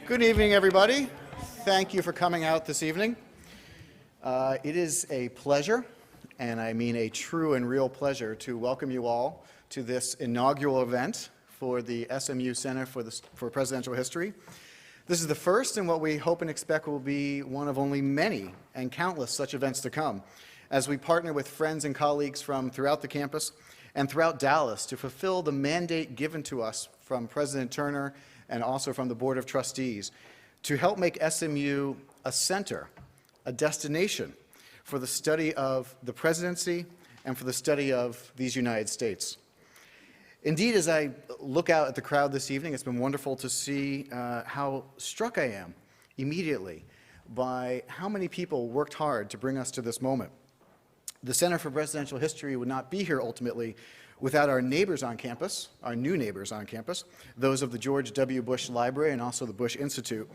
Good evening, everybody. Thank you for coming out this evening. It is a pleasure, and I mean a true and real pleasure, to welcome you all to this inaugural event for the SMU Center for Presidential History. This is the first and what we hope and expect will be one of only many and countless such events to come, as we partner with friends and colleagues from throughout the campus and throughout Dallas to fulfill the mandate given to us from President Turner and also from the Board of Trustees to help make SMU a center, a destination for the study of the presidency and for the study of these United States. Indeed, as I look out at the crowd this evening, it's been wonderful to see how struck I am immediately by how many people worked hard to bring us to this moment. The Center for Presidential History would not be here ultimately without our neighbors on campus, our new neighbors on campus, those of the George W. Bush Library and also the Bush Institute.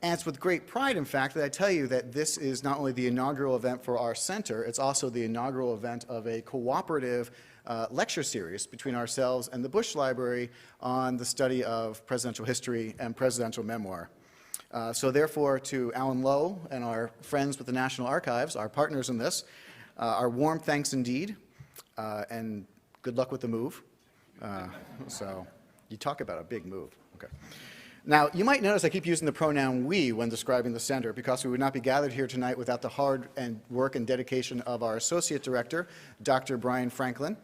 And it's with great pride, in fact, that I tell you that this is not only the inaugural event for our center, it's also the inaugural event of a cooperative lecture series between ourselves and the Bush Library on the study of presidential history and presidential memoir. So therefore, to Alan Lowe and our friends with the National Archives, our partners in this, our warm thanks indeed, and good luck with the move. So you talk about a big move. Okay. Now, you might notice I keep using the pronoun we when describing the center, because we would not be gathered here tonight without the hard work and dedication of our associate director, Dr. Brian Franklin.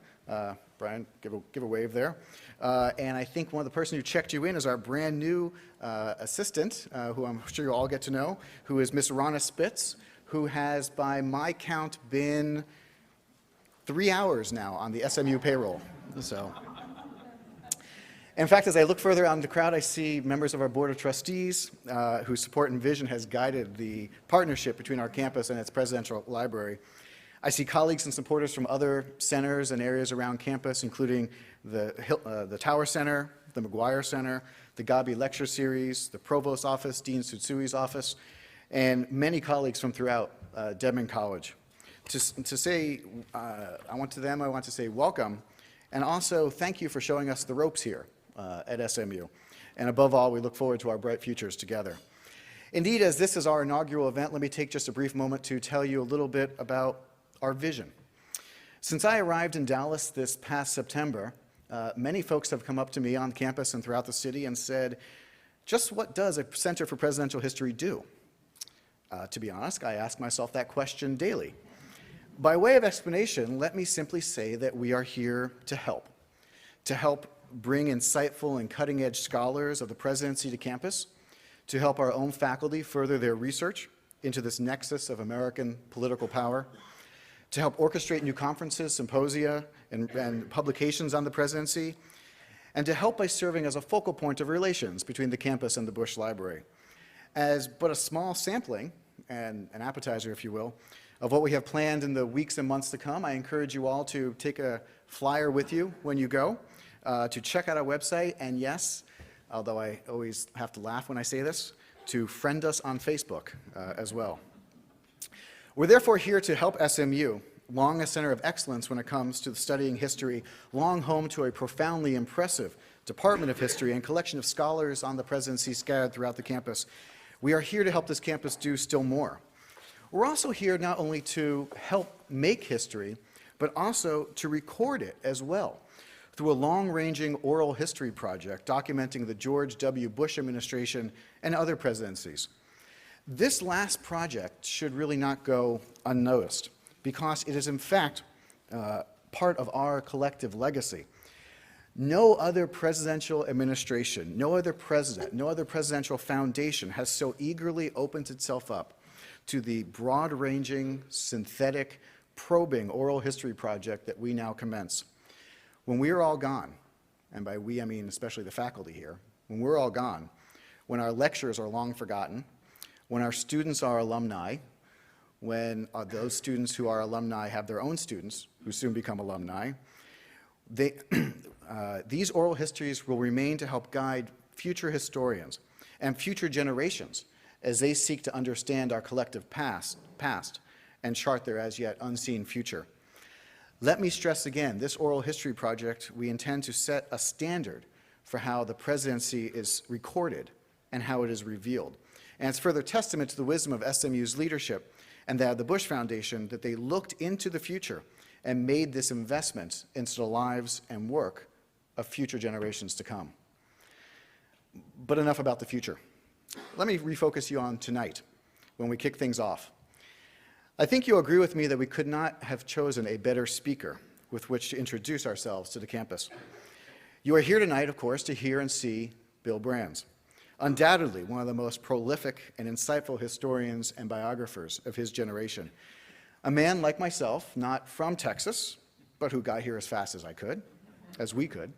Brian, give a wave there. And I think one of the person who checked you in is our brand new assistant, who I'm sure you'll all get to know, who is Miss Ronna Spitz, who has, by my count, been 3 hours now on the SMU payroll. So, in fact, as I look further out in the crowd, I see members of our Board of Trustees whose support and vision has guided the partnership between our campus and its presidential library. I see colleagues and supporters from other centers and areas around campus, including the Tower Center, the McGuire Center, the Gabi Lecture Series, the Provost Office, Dean Tsutsui's office, and many colleagues from throughout Dedman College. To say, I want to say welcome, and also thank you for showing us the ropes here at SMU. And above all, we look forward to our bright futures together. Indeed, as this is our inaugural event, let me take just a brief moment to tell you a little bit about our vision. Since I arrived in Dallas this past September, many folks have come up to me on campus and throughout the city and said, just what does a Center for Presidential History do? To be honest, I ask myself that question daily. By way of explanation, let me simply say that we are here to help bring insightful and cutting-edge scholars of the presidency to campus, to help our own faculty further their research into this nexus of American political power, to help orchestrate new conferences, symposia, and publications on the presidency, and to help by serving as a focal point of relations between the campus and the Bush Library. As but a small sampling, and an appetizer, if you will, of what we have planned in the weeks and months to come, I encourage you all to take a flyer with you when you go, to check out our website, and yes, although I always have to laugh when I say this, to friend us on Facebook as well. We're therefore here to help SMU, long a center of excellence when it comes to studying history, long home to a profoundly impressive Department of History and collection of scholars on the presidency scattered throughout the campus. We are here to help this campus do still more. We're also here not only to help make history, but also to record it as well through a long-ranging oral history project documenting the George W. Bush administration and other presidencies. This last project should really not go unnoticed because it is in fact part of our collective legacy. No other presidential administration, no other president, no other presidential foundation has so eagerly opened itself up to the broad-ranging, synthetic, probing oral history project that we now commence. When we are all gone, and by we I mean especially the faculty here, when we're all gone, when our lectures are long forgotten, when our students are alumni, when those students who are alumni have their own students who soon become alumni, these oral histories will remain to help guide future historians and future generations as they seek to understand our collective past and chart their as yet unseen future. Let me stress again, this oral history project, we intend to set a standard for how the presidency is recorded and how it is revealed. And it's further testament to the wisdom of SMU's leadership and that of the Bush Foundation that they looked into the future and made this investment into the lives and work of future generations to come. But enough about the future. Let me refocus you on tonight when we kick things off. I think you'll agree with me that we could not have chosen a better speaker with which to introduce ourselves to the campus. You are here tonight, of course, to hear and see Bill Brands, undoubtedly one of the most prolific and insightful historians and biographers of his generation. A man like myself, not from Texas, but who got here as fast as we could.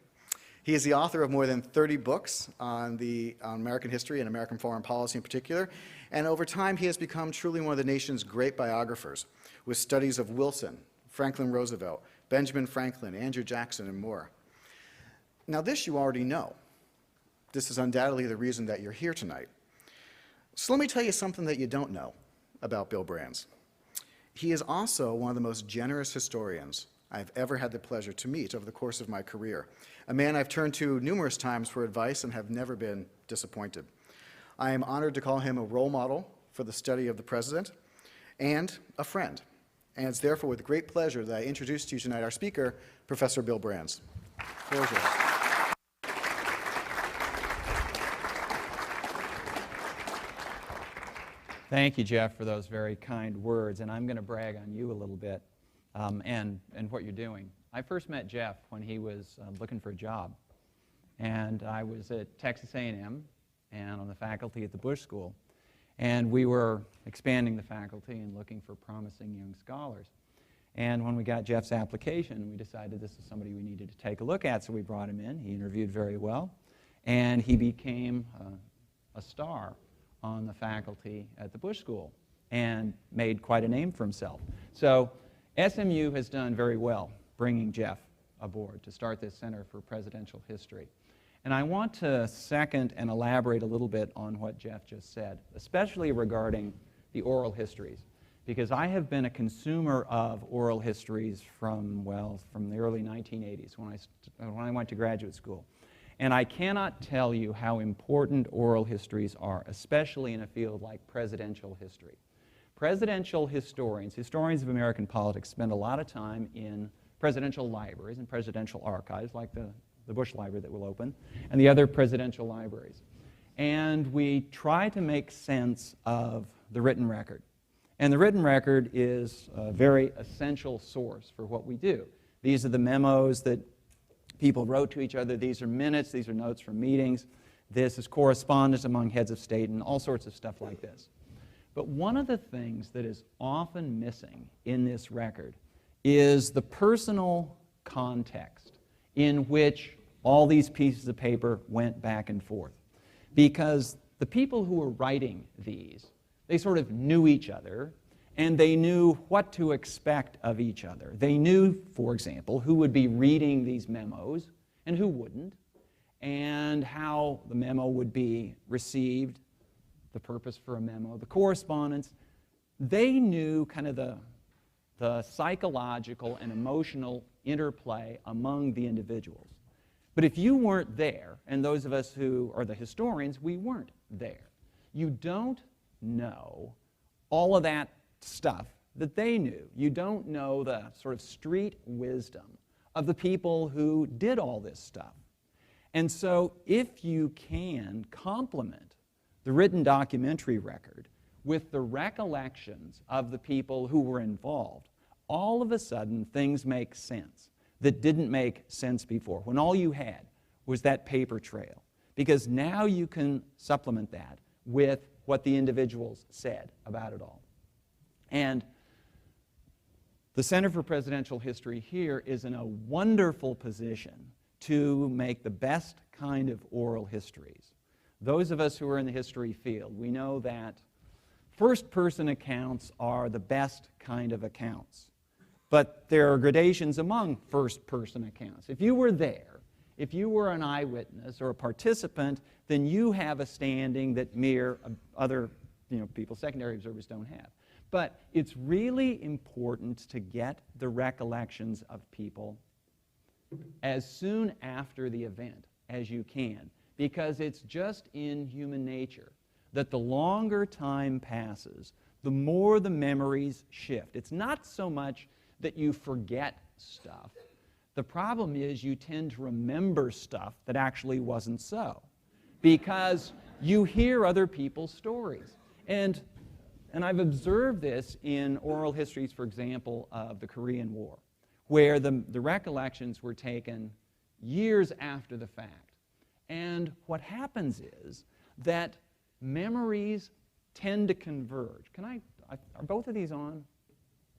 He is the author of more than 30 books on American history and American foreign policy in particular, and over time he has become truly one of the nation's great biographers, with studies of Wilson, Franklin Roosevelt, Benjamin Franklin, Andrew Jackson, and more. Now this you already know. This is undoubtedly the reason that you're here tonight. So let me tell you something that you don't know about Bill Brands. He is also one of the most generous historians I've ever had the pleasure to meet over the course of my career, a man I've turned to numerous times for advice and have never been disappointed. I am honored to call him a role model for the study of the president and a friend. And it's therefore with great pleasure that I introduce to you tonight our speaker, Professor Bill Brands. The floor is yours. Thank you, Jeff, for those very kind words, and I'm going to brag on you a little bit and what you're doing. I first met Jeff when he was looking for a job, and I was at Texas A&M and on the faculty at the Bush School, and we were expanding the faculty and looking for promising young scholars. And when we got Jeff's application, we decided this is somebody we needed to take a look at, so we brought him in. He interviewed very well, and he became a star on the faculty at the Bush School and made quite a name for himself. So SMU has done very well bringing Jeff aboard to start this Center for Presidential History. And I want to second and elaborate a little bit on what Jeff just said, especially regarding the oral histories, because I have been a consumer of oral histories from the early 1980s when I went to graduate school. And I cannot tell you how important oral histories are, especially in a field like presidential history. Presidential historians of American politics, spend a lot of time in presidential libraries and presidential archives, like the Bush Library that will open, and the other presidential libraries. And we try to make sense of the written record. And the written record is a very essential source for what we do. These are the memos that people wrote to each other. These are minutes. These are notes from meetings. This is correspondence among heads of state and all sorts of stuff like this. But one of the things that is often missing in this record is the personal context in which all these pieces of paper went back and forth. Because the people who were writing these, they sort of knew each other, and they knew what to expect of each other. They knew, for example, who would be reading these memos and who wouldn't, and how the memo would be received, the purpose for a memo, the correspondence. They knew kind of the psychological and emotional interplay among the individuals. But if you weren't there, and those of us who are the historians, we weren't there, you don't know all of that stuff that they knew. You don't know the sort of street wisdom of the people who did all this stuff. And so if you can complement the written documentary record with the recollections of the people who were involved, all of a sudden things make sense that didn't make sense before, when all you had was that paper trail. Because now you can supplement that with what the individuals said about it all. And the Center for Presidential History here is in a wonderful position to make the best kind of oral histories. Those of us who are in the history field, we know that first-person accounts are the best kind of accounts. But there are gradations among first-person accounts. If you were there, if you were an eyewitness or a participant, then you have a standing that mere other people, secondary observers, don't have. But it's really important to get the recollections of people as soon after the event as you can, because it's just in human nature that the longer time passes, the more the memories shift. It's not so much that you forget stuff. The problem is you tend to remember stuff that actually wasn't so, because you hear other people's stories. And I've observed this in oral histories, for example, of the Korean War, where the recollections were taken years after the fact. And what happens is that memories tend to converge. Are both of these on?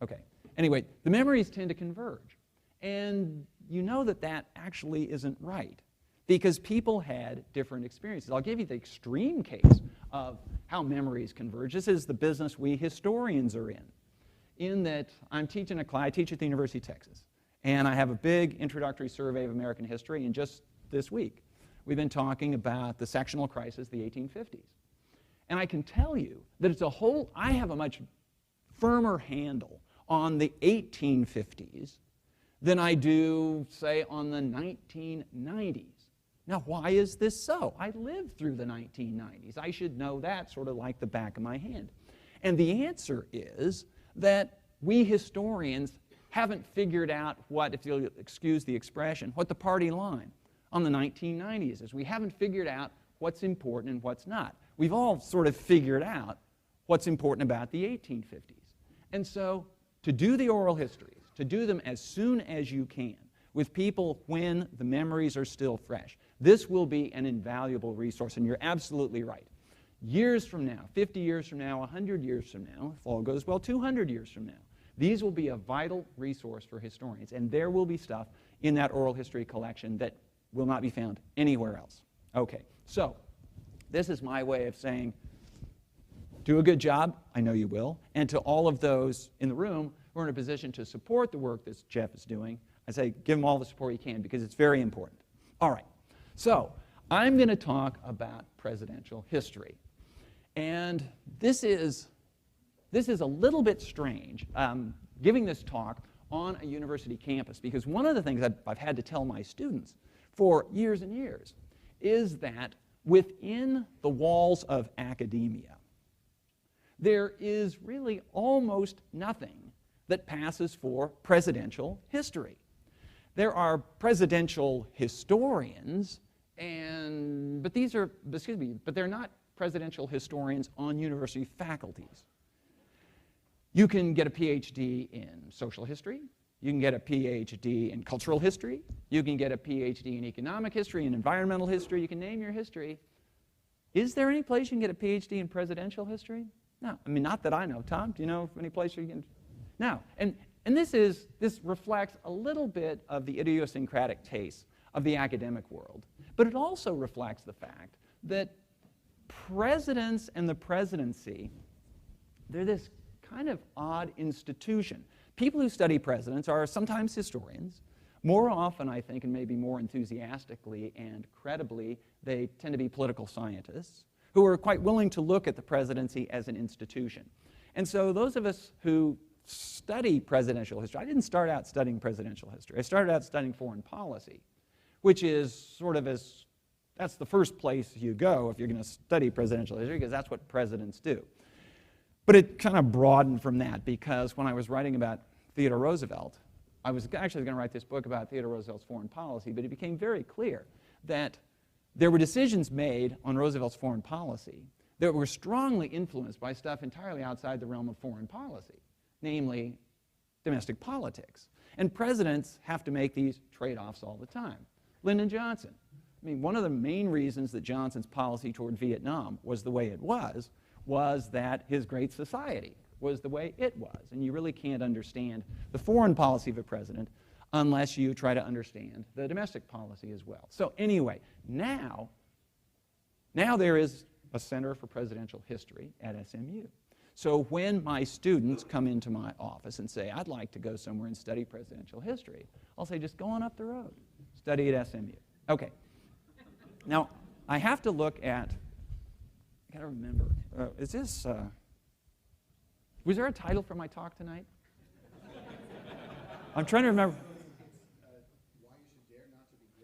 Okay. Anyway, the memories tend to converge. And you know that that actually isn't right, because people had different experiences. I'll give you the extreme case of how memories converge. This is the business we historians are in that I'm teaching a class. I teach at the University of Texas, and I have a big introductory survey of American history, and just this week we've been talking about the sectional crisis, the 1850s. And I can tell you that I have a much firmer handle on the 1850s than I do, say, on the 1990s. Now, why is this so? I lived through the 1990s. I should know that sort of like the back of my hand. And the answer is that we historians haven't figured out what, if you'll excuse the expression, what the party line on the 1990s is. We haven't figured out what's important and what's not. We've all sort of figured out what's important about the 1850s. And so to do the oral histories, to do them as soon as you can, with people when the memories are still fresh, this will be an invaluable resource, and you're absolutely right. Years from now, 50 years from now, 100 years from now, if all goes well, 200 years from now, these will be a vital resource for historians, and there will be stuff in that oral history collection that will not be found anywhere else. Okay, so this is my way of saying, do a good job, I know you will, and to all of those in the room who are in a position to support the work that Jeff is doing, I say give them all the support you can, because it's very important. All right, so I'm going to talk about presidential history. And this is a little bit strange, giving this talk on a university campus, because one of the things I've had to tell my students for years and years is that within the walls of academia, there is really almost nothing that passes for presidential history. There are presidential historians, but they're not presidential historians on university faculties. You can get a PhD in social history. You can get a PhD in cultural history. You can get a PhD in economic history and environmental history. You can name your history. Is there any place you can get a PhD in presidential history? No. I mean, not that I know. Tom, do you know of any place you can? No. And this reflects a little bit of the idiosyncratic taste of the academic world. But it also reflects the fact that presidents and the presidency, they're this kind of odd institution. People who study presidents are sometimes historians. More often, I think, and maybe more enthusiastically and credibly, they tend to be political scientists who are quite willing to look at the presidency as an institution. And so those of us who study presidential history, I didn't start out studying presidential history. I started out studying foreign policy, which is sort of that's the first place you go if you're going to study presidential history, because that's what presidents do. But it kind of broadened from that, because when I was writing about Theodore Roosevelt, I was actually going to write this book about Theodore Roosevelt's foreign policy, but it became very clear that there were decisions made on Roosevelt's foreign policy that were strongly influenced by stuff entirely outside the realm of foreign policy, namely domestic politics. And presidents have to make these trade-offs all the time. Lyndon Johnson. I mean, one of the main reasons that Johnson's policy toward Vietnam was the way it was that his Great Society was the way it was. And you really can't understand the foreign policy of a president unless you try to understand the domestic policy as well. So anyway, now there is a Center for Presidential History at SMU. So when my students come into my office and say, I'd like to go somewhere and study presidential history, I'll say, just go on up the road. Study at SMU. Okay. Now, I have to look at, I gotta remember, was there a title for my talk tonight? I'm trying to remember.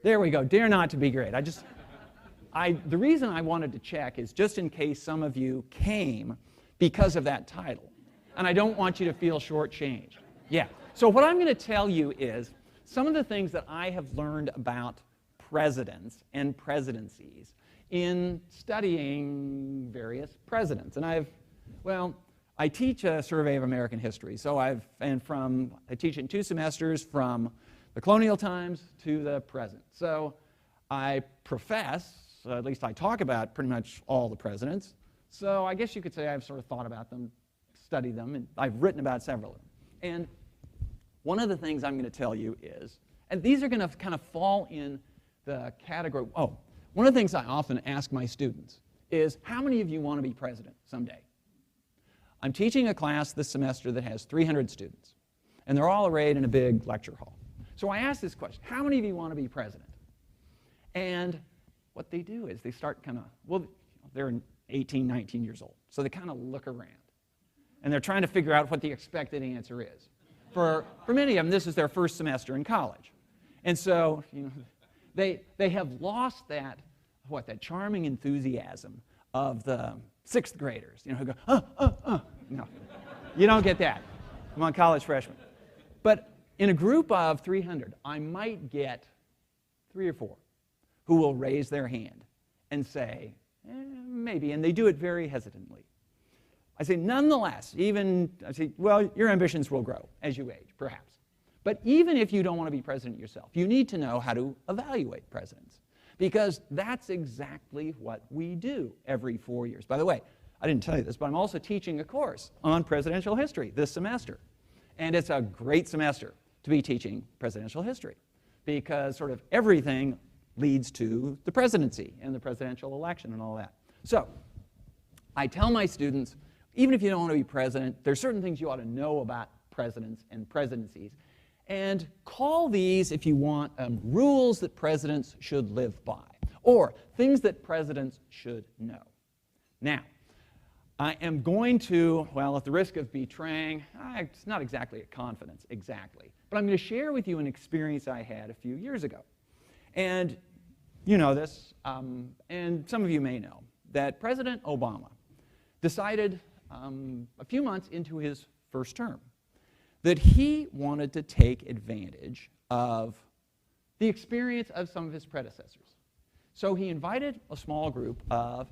There we go, Dare Not to Be Great. the reason I wanted to check is just in case some of you came because of that title. And I don't want you to feel shortchanged. Yeah. So what I'm going to tell you is some of the things that I have learned about presidents and presidencies in studying various presidents. And I teach a survey of American history. So I teach it in 2 semesters from the colonial times to the present. So I profess, at least I talk about pretty much all the presidents. So I guess you could say I've sort of thought about them, studied them, and I've written about several of them. And one of the things I'm going to tell you is, and these are going to kind of fall in the category, one of the things I often ask my students is, how many of you want to be president someday? I'm teaching a class this semester that has 300 students, and they're all arrayed in a big lecture hall. So I ask this question, how many of you want to be president? And what they do is they start kind of, they're 18, 19 years old, so they kind of look around. And they're trying to figure out what the expected answer is. For many of them, this is their first semester in college. And so, they have lost that charming enthusiasm of the 6th graders, who go, No, you don't get that among college freshmen. But in a group of 300, I might get 3 or 4 who will raise their hand and say, maybe, and they do it very hesitantly. I say, nonetheless, your ambitions will grow as you age, perhaps. But even if you don't want to be president yourself, you need to know how to evaluate presidents, because that's exactly what we do every 4 years. By the way, I didn't tell you this, but I'm also teaching a course on presidential history this semester. And it's a great semester to be teaching presidential history, because sort of everything leads to the presidency and the presidential election and all that. So I tell my students, even if you don't want to be president, there's certain things you ought to know about presidents and presidencies. And call these, if you want, rules that presidents should live by, or things that presidents should know. Now, I am going to, at the risk of betraying, it's not exactly a confidence, exactly, but I'm going to share with you an experience I had a few years ago. And you know this, and some of you may know, that President Obama decided a few months into his first term that he wanted to take advantage of the experience of some of his predecessors. So he invited a small group of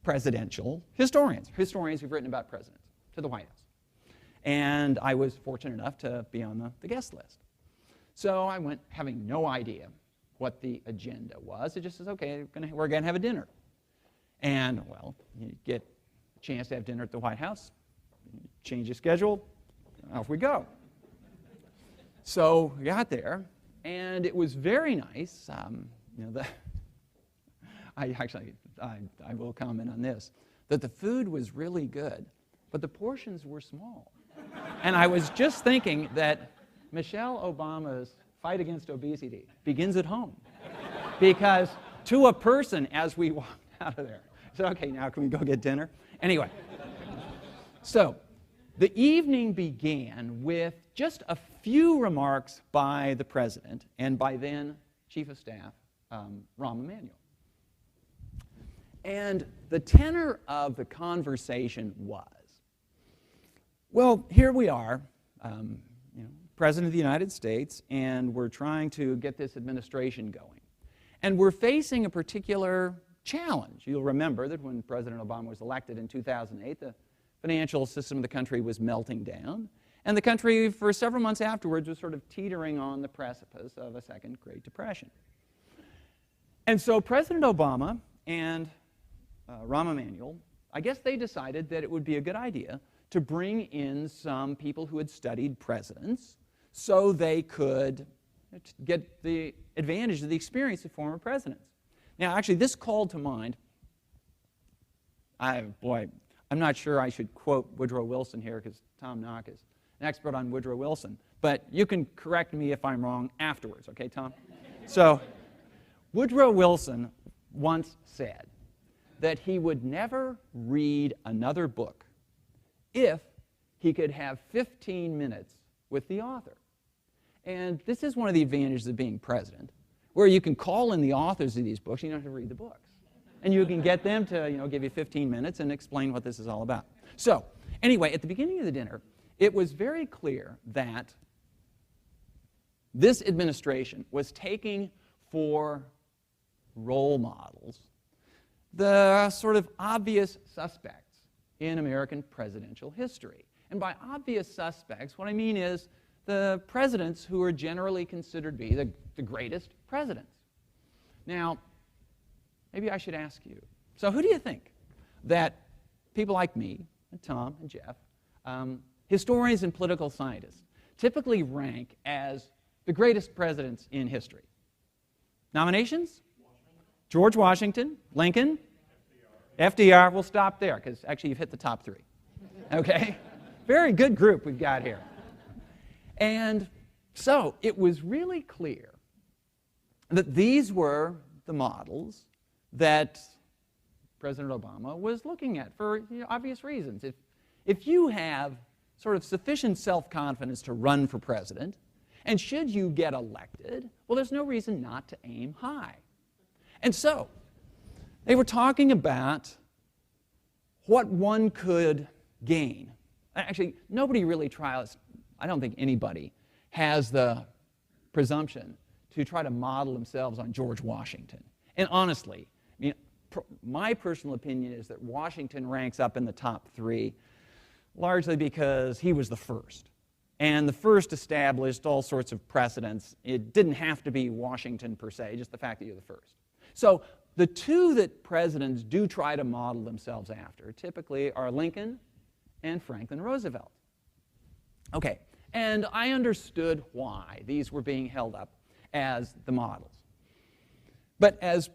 presidential historians who've written about presidents, to the White House. And I was fortunate enough to be on the guest list. So I went having no idea what the agenda was. It just says, okay, we're going to have a dinner. And, you get a chance to have dinner at the White House, change your schedule, off we go. So we got there, and it was very nice. I will comment on this, that the food was really good, but the portions were small. And I was just thinking that Michelle Obama's fight against obesity begins at home. Because to a person, as we walked out of there, I said, okay, now can we go get dinner? Anyway, so the evening began with just a few remarks by the president and by then Chief of Staff, Rahm Emanuel. And the tenor of the conversation was, here we are, President of the United States, and we're trying to get this administration going. And we're facing a particular challenge. You'll remember that when President Obama was elected in 2008, the financial system of the country was melting down, and the country, for several months afterwards, was sort of teetering on the precipice of a second Great Depression. And so President Obama and Rahm Emanuel, I guess they decided that it would be a good idea to bring in some people who had studied presidents so they could get the advantage of the experience of former presidents. Now, actually, this called to mind, I'm not sure I should quote Woodrow Wilson here because Tom Knock is an expert on Woodrow Wilson, but you can correct me if I'm wrong afterwards, okay, Tom? So, Woodrow Wilson once said that he would never read another book if he could have 15 minutes with the author. And this is one of the advantages of being president, where you can call in the authors of these books, you don't have to read the books. and you can get them to, give you 15 minutes and explain what this is all about. So, anyway, at the beginning of the dinner, it was very clear that this administration was taking for role models the sort of obvious suspects in American presidential history. And by obvious suspects, what I mean is the presidents who are generally considered to be the greatest presidents. Now, maybe I should ask you, so who do you think that people like me, and Tom, and Jeff, historians and political scientists, typically rank as the greatest presidents in history? Nominations? George Washington, Lincoln, FDR. We'll stop there, because actually you've hit the top three. Okay? Very good group we've got here. And so it was really clear that these were the models that President Obama was looking at for obvious reasons. If you have sort of sufficient self-confidence to run for president, and should you get elected, well, there's no reason not to aim high. And so they were talking about what one could gain. Actually, nobody really tries, I don't think anybody has the presumption to try to model themselves on George Washington. And honestly, my personal opinion is that Washington ranks up in the top three largely because he was the first. And the first established all sorts of precedents. It didn't have to be Washington per se, just the fact that you're the first. So the two that presidents do try to model themselves after typically are Lincoln and Franklin Roosevelt. Okay, and I understood why these were being held up as the models. But as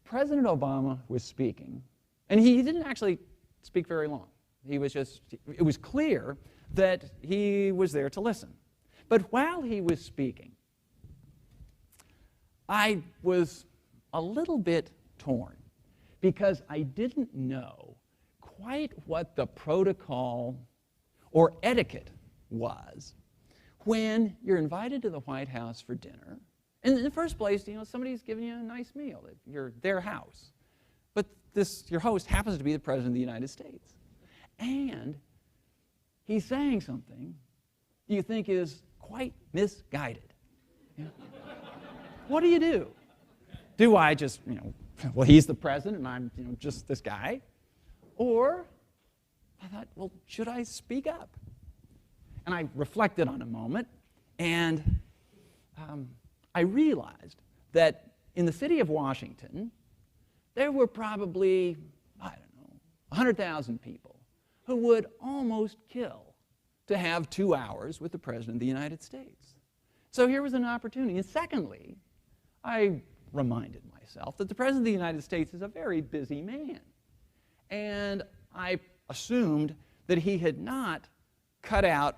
President Obama was speaking, and he didn't actually speak very long. It was clear that he was there to listen. But while he was speaking, I was a little bit torn because I didn't know quite what the protocol or etiquette was when you're invited to the White House for dinner. And in the first place, somebody's giving you a nice meal at their house. But your host happens to be the President of the United States. And he's saying something you think is quite misguided. What do? Do I just, well, he's the president and I'm just this guy? Or I thought, well, should I speak up? And I reflected on a moment, and I realized that in the city of Washington, there were probably, 100,000 people who would almost kill to have 2 hours with the President of the United States. So here was an opportunity. And secondly, I reminded myself that the President of the United States is a very busy man. And I assumed that he had not cut out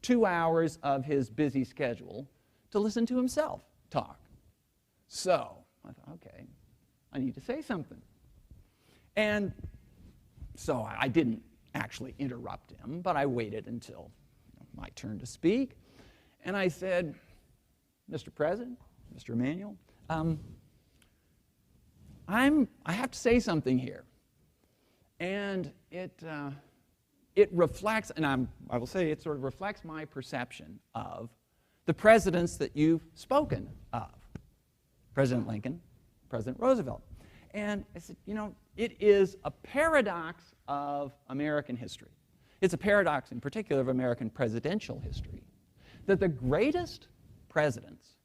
2 hours of his busy schedule to listen to himself talk. So I thought, okay, I need to say something. And so I didn't actually interrupt him, but I waited until my turn to speak. And I said, Mr. President, Mr. Emanuel, I have to say something here. And it reflects, and I will say it sort of reflects my perception of the presidents that you've spoken of. President Lincoln, President Roosevelt. And I said, it is a paradox of American history. It's a paradox in particular of American presidential history that the greatest presidents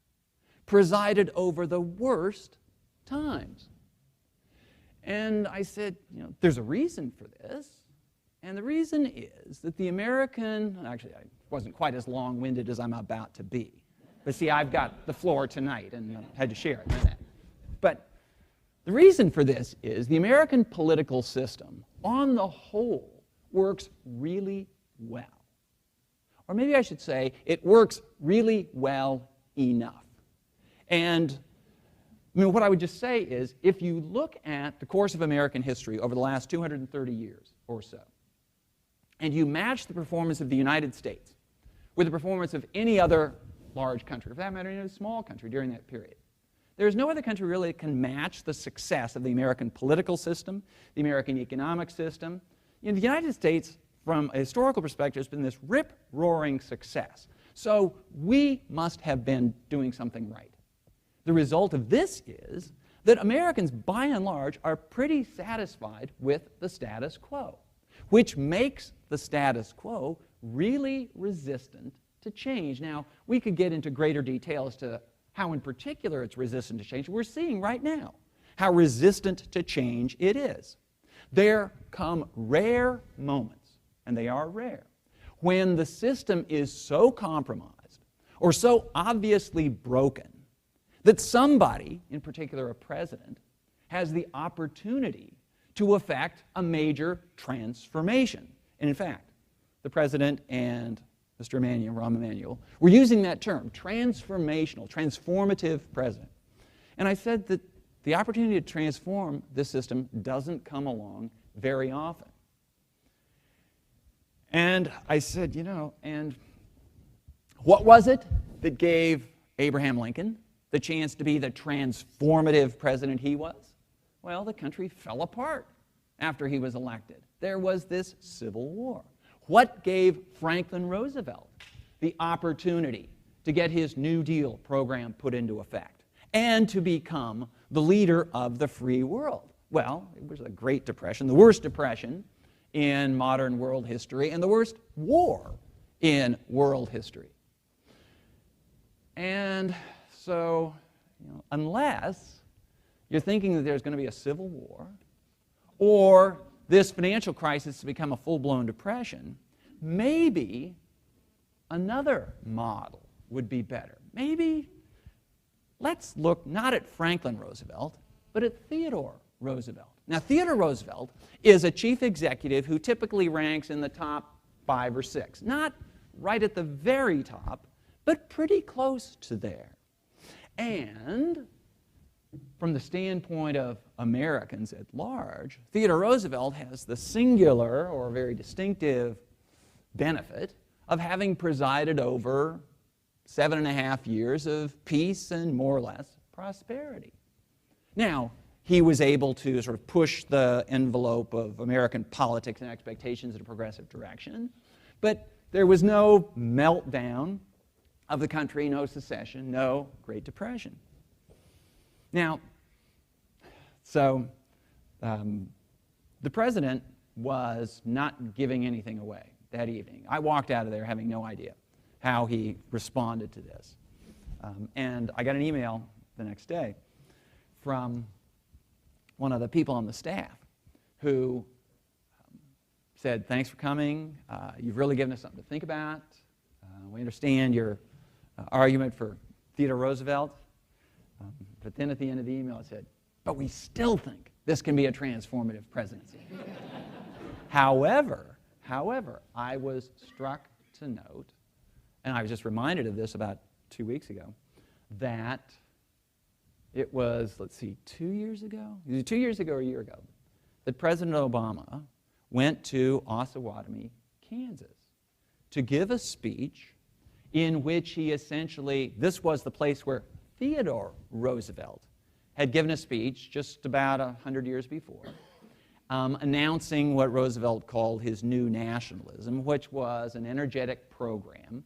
presided over the worst times. And I said, there's a reason for this. And the reason is that the American, actually I wasn't quite as long-winded as I'm about to be. But see, I've got the floor tonight and I had to share it. But the reason for this is the American political system, on the whole, works really well. Or maybe I should say, it works really well enough. And what I would just say is, if you look at the course of American history over the last 230 years or so, and you match the performance of the United States with the performance of any other large country, for that matter, any small country during that period, There's no other country really that can match the success of the American political system, the American economic system. The United States, from a historical perspective, has been this rip-roaring success. So we must have been doing something right. The result of this is that Americans, by and large, are pretty satisfied with the status quo, which makes the status quo really resistant to change. Now, we could get into greater detail as to how in particular it's resistant to change. We're seeing right now how resistant to change it is. There come rare moments, and they are rare, when the system is so compromised or so obviously broken that somebody, in particular a president, has the opportunity to effect a major transformation. And in fact, the president and Mr. Rahm Emanuel were using that term, transformational, transformative president. And I said that the opportunity to transform this system doesn't come along very often. And I said, and what was it that gave Abraham Lincoln the chance to be the transformative president he was? Well, the country fell apart after he was elected. There was this civil war. What gave Franklin Roosevelt the opportunity to get his New Deal program put into effect and to become the leader of the free world? Well, it was the Great Depression, the worst depression in modern world history and the worst war in world history. And so, unless you're thinking that there's going to be a civil war or this financial crisis to become a full-blown depression, maybe another model would be better. Maybe let's look not at Franklin Roosevelt, but at Theodore Roosevelt. Now, Theodore Roosevelt is a chief executive who typically ranks in the top 5 or 6. Not right at the very top, but pretty close to there. And from the standpoint of Americans at large, Theodore Roosevelt has the singular or very distinctive benefit of having presided over 7.5 years of peace and more or less prosperity. Now, he was able to sort of push the envelope of American politics and expectations in a progressive direction, but there was no meltdown of the country, no secession, no Great Depression. Now, so the president was not giving anything away that evening. I walked out of there having no idea how he responded to this. And I got an email the next day from one of the people on the staff who said, "Thanks for coming. You've really given us something to think about. We understand your argument for Theodore Roosevelt." But then at the end of the email it said, "But we still think this can be a transformative presidency." However, I was struck to note, and I was just reminded of this about 2 weeks ago, that it was, 2 years ago? It was 2 years ago or a year ago, that President Obama went to Osawatomie, Kansas, to give a speech in which he essentially, this was the place where Theodore Roosevelt had given a speech just about 100 years before, announcing what Roosevelt called his new nationalism, which was an energetic program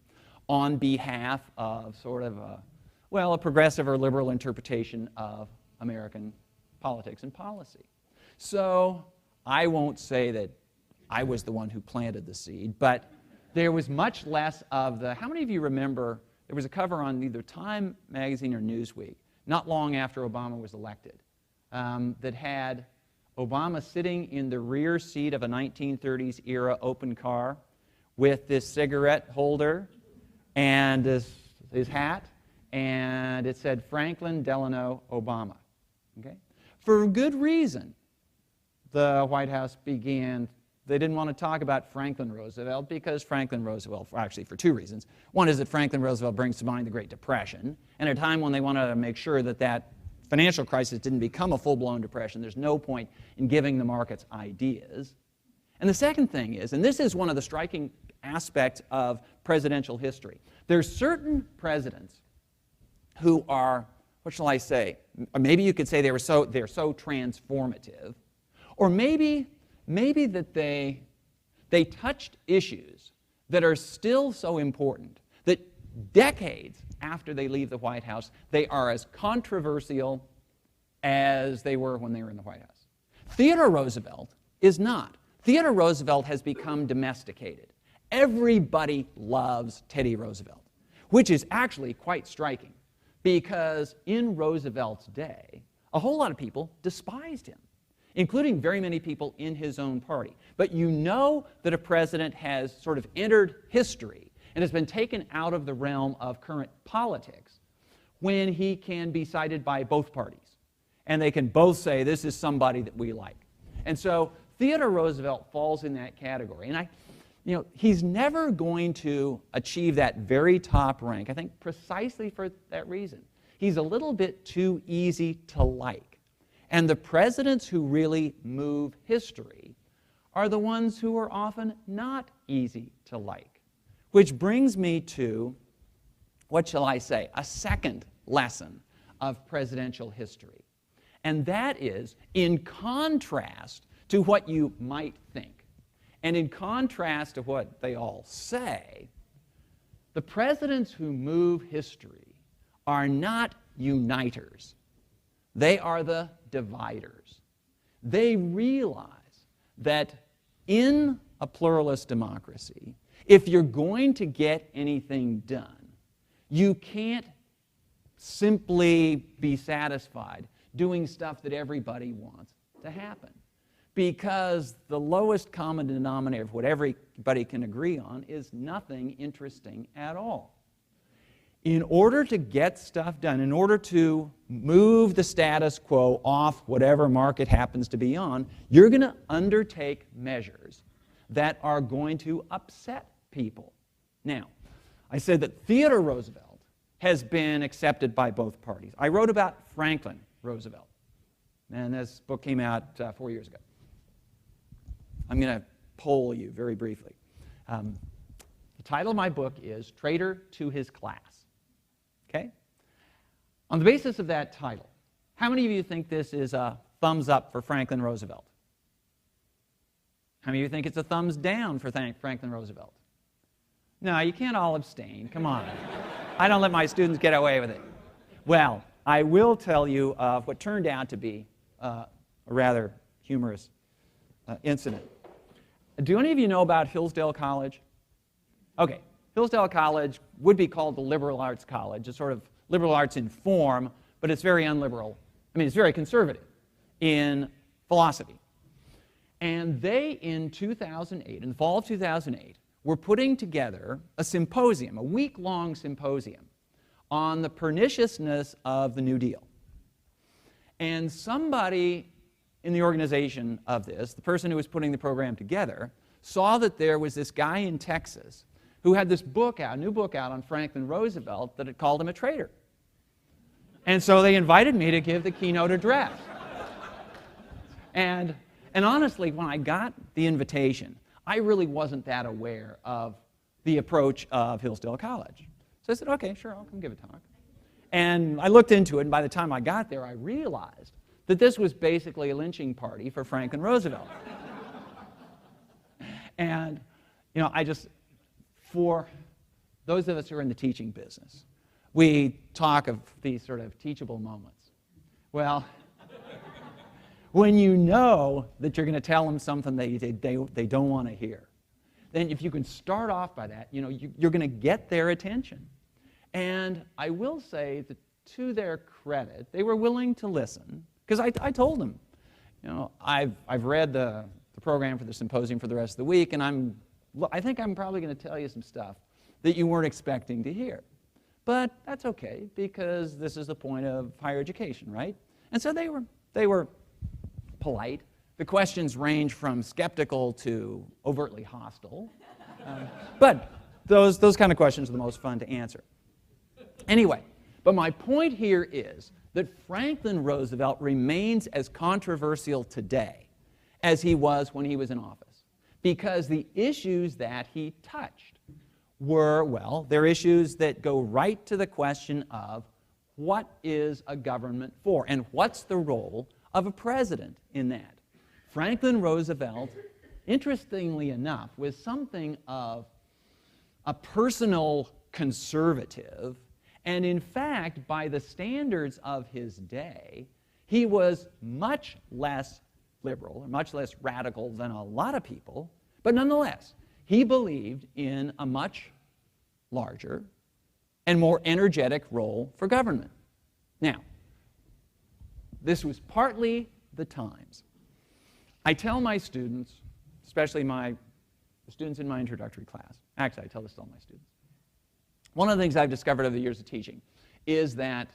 on behalf of sort of a progressive or liberal interpretation of American politics and policy. So I won't say that I was the one who planted the seed, but there was much less of the, how many of you remember, there was a cover on either Time magazine or Newsweek, not long after Obama was elected, that had Obama sitting in the rear seat of a 1930s era open car with this cigarette holder and his hat, and it said Franklin Delano Obama. Okay? For good reason, the White House began, they didn't want to talk about Franklin Roosevelt because Franklin Roosevelt, actually for 2 reasons. One is that Franklin Roosevelt brings to mind the Great Depression, and at a time when they wanted to make sure that that financial crisis didn't become a full-blown depression, there's no point in giving the markets ideas. And the second thing is, and this is one of the striking aspects of presidential history, there's certain presidents who are what shall I say? Or maybe you could say they're so transformative. Or maybe that they touched issues that are still so important that decades after they leave the White House, they are as controversial as they were when they were in the White House. Theodore Roosevelt is not. Theodore Roosevelt has become domesticated. Everybody loves Teddy Roosevelt, which is actually quite striking because in Roosevelt's day, a whole lot of people despised him, including very many people in his own party. But you know that a president has sort of entered history and has been taken out of the realm of current politics when he can be cited by both parties. And they can both say, this is somebody that we like. And so Theodore Roosevelt falls in that category. And he's never going to achieve that very top rank, I think precisely for that reason. He's a little bit too easy to like. And the presidents who really move history are the ones who are often not easy to like. Which brings me to, what shall I say, a second lesson of presidential history. And that is, in contrast to what you might think, and in contrast to what they all say, the presidents who move history are not uniters. They are the dividers. They realize that in a pluralist democracy, if you're going to get anything done, you can't simply be satisfied doing stuff that everybody wants to happen. Because the lowest common denominator of what everybody can agree on is nothing interesting at all. In order to get stuff done, in order to move the status quo off whatever market happens to be on, you're going to undertake measures that are going to upset people. Now, I said that Theodore Roosevelt has been accepted by both parties. I wrote about Franklin Roosevelt, and this book came out 4 years ago. I'm going to poll you very briefly. The title of my book is Traitor to His Class. Okay? On the basis of that title, how many of you think this is a thumbs up for Franklin Roosevelt? How many of you think it's a thumbs down for Franklin Roosevelt? No, you can't all abstain. Come on. I don't let my students get away with it. Well, I will tell you of what turned out to be a rather humorous incident. Do any of you know about Hillsdale College? Okay, Hillsdale College would be called the liberal arts college. It's sort of liberal arts in form, but it's very unliberal. I mean, it's very conservative in philosophy. And they, in 2008, in the fall of 2008, were putting together a symposium, a week-long symposium, on the perniciousness of the New Deal. And somebody in the organization of this, the person who was putting the program together, saw that there was this guy in Texas who had this book out, a new book out on Franklin Roosevelt that had called him a traitor. And so they invited me to give the keynote address. And honestly, when I got the invitation, I really wasn't that aware of the approach of Hillsdale College. So I said, okay, sure, I'll come give a talk. And I looked into it, and by the time I got there, I realized that this was basically a lynching party for Franklin Roosevelt. And, for those of us who are in the teaching business, we talk of these sort of teachable moments. Well, when you know that you're going to tell them something they don't want to hear, then if you can start off by that, you're going to get their attention. And I will say that to their credit, they were willing to listen, because I told them, I've read the program for the symposium for the rest of the week, and I think I'm probably going to tell you some stuff that you weren't expecting to hear. But that's okay, because this is the point of higher education, right? And so they were polite. The questions range from skeptical to overtly hostile. But those kind of questions are the most fun to answer. Anyway, but my point here is that Franklin Roosevelt remains as controversial today as he was when he was in office, because the issues that he touched were, well, they're issues that go right to the question of what is a government for, and what's the role of a president in that. Franklin Roosevelt, interestingly enough, was something of a personal conservative, and in fact, by the standards of his day, he was much less liberal, or much less radical than a lot of people, but nonetheless, he believed in a much larger and more energetic role for government. Now, this was partly the times. I tell my students, especially the students in my introductory class, actually I tell this to all my students, one of the things I've discovered over the years of teaching is that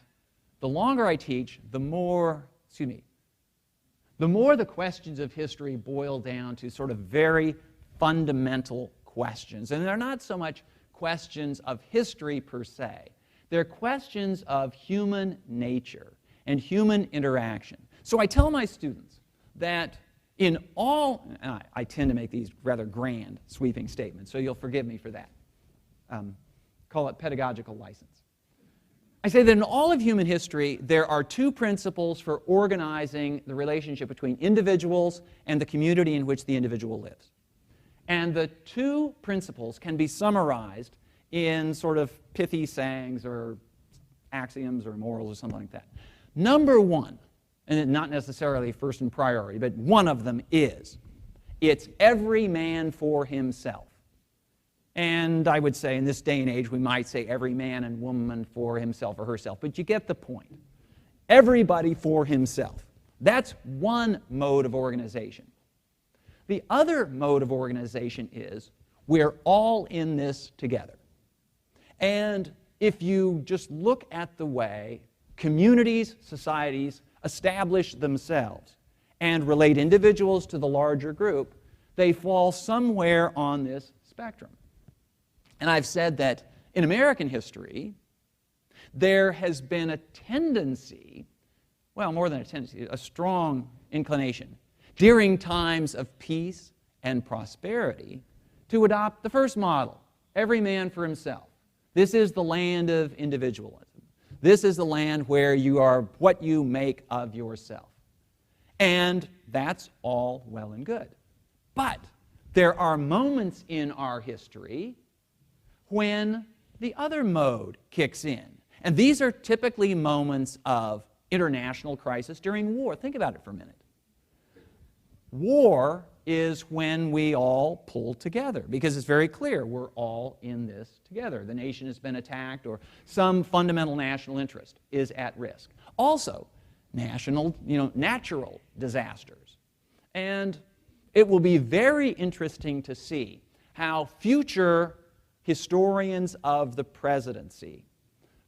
the longer I teach, the more the questions of history boil down to sort of very fundamental questions. And they're not so much questions of history per se. They're questions of human nature and human interaction. So I tell my students that in all, and I tend to make these rather grand, sweeping statements, so you'll forgive me for that. Call it pedagogical license. I say that in all of human history, there are two principles for organizing the relationship between individuals and the community in which the individual lives. And the two principles can be summarized in sort of pithy sayings or axioms or morals or something like that. Number one, and not necessarily first in priority, but one of them is, it's every man for himself. And I would say in this day and age, we might say every man and woman for himself or herself, but you get the point. Everybody for himself. That's one mode of organization. The other mode of organization is we're all in this together. And if you just look at the way communities, societies establish themselves and relate individuals to the larger group, they fall somewhere on this spectrum. And I've said that in American history, there has been a tendency, well, more than a tendency, a strong inclination during times of peace and prosperity to adopt the first model, every man for himself. This is the land of individualism. This is the land where you are what you make of yourself. And that's all well and good. But there are moments in our history when the other mode kicks in. And these are typically moments of international crisis during war. Think about it for a minute. War is when we all pull together, because it's very clear we're all in this together. The nation has been attacked, or some fundamental national interest is at risk. Also, natural disasters. And it will be very interesting to see how future historians of the presidency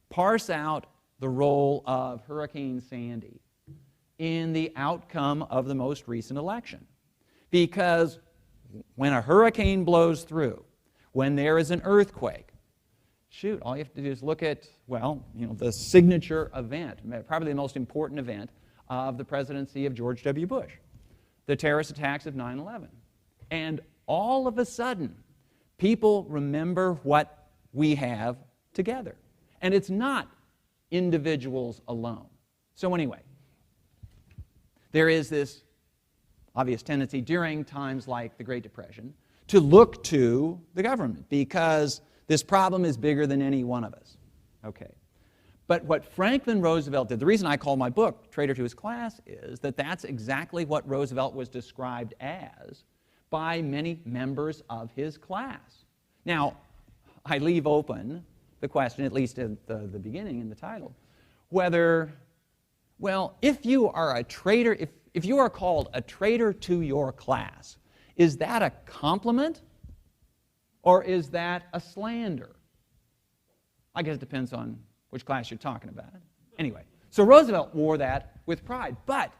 parse out the role of Hurricane Sandy in the outcome of the most recent election. Because when a hurricane blows through, when there is an earthquake, shoot, all you have to do is look at, the signature event, probably the most important event of the presidency of George W. Bush, the terrorist attacks of 9/11. And all of a sudden, people remember what we have together. And it's not individuals alone. So anyway, there is this obvious tendency during times like the Great Depression to look to the government because this problem is bigger than any one of us. Okay. But what Franklin Roosevelt did, the reason I call my book Traitor to His Class, is that that's exactly what Roosevelt was described as by many members of his class. Now, I leave open the question, at least at the beginning in the title, whether, if you are a traitor, if you are called a traitor to your class, is that a compliment or is that a slander? I guess it depends on which class you're talking about. Anyway, so Roosevelt wore that with pride, but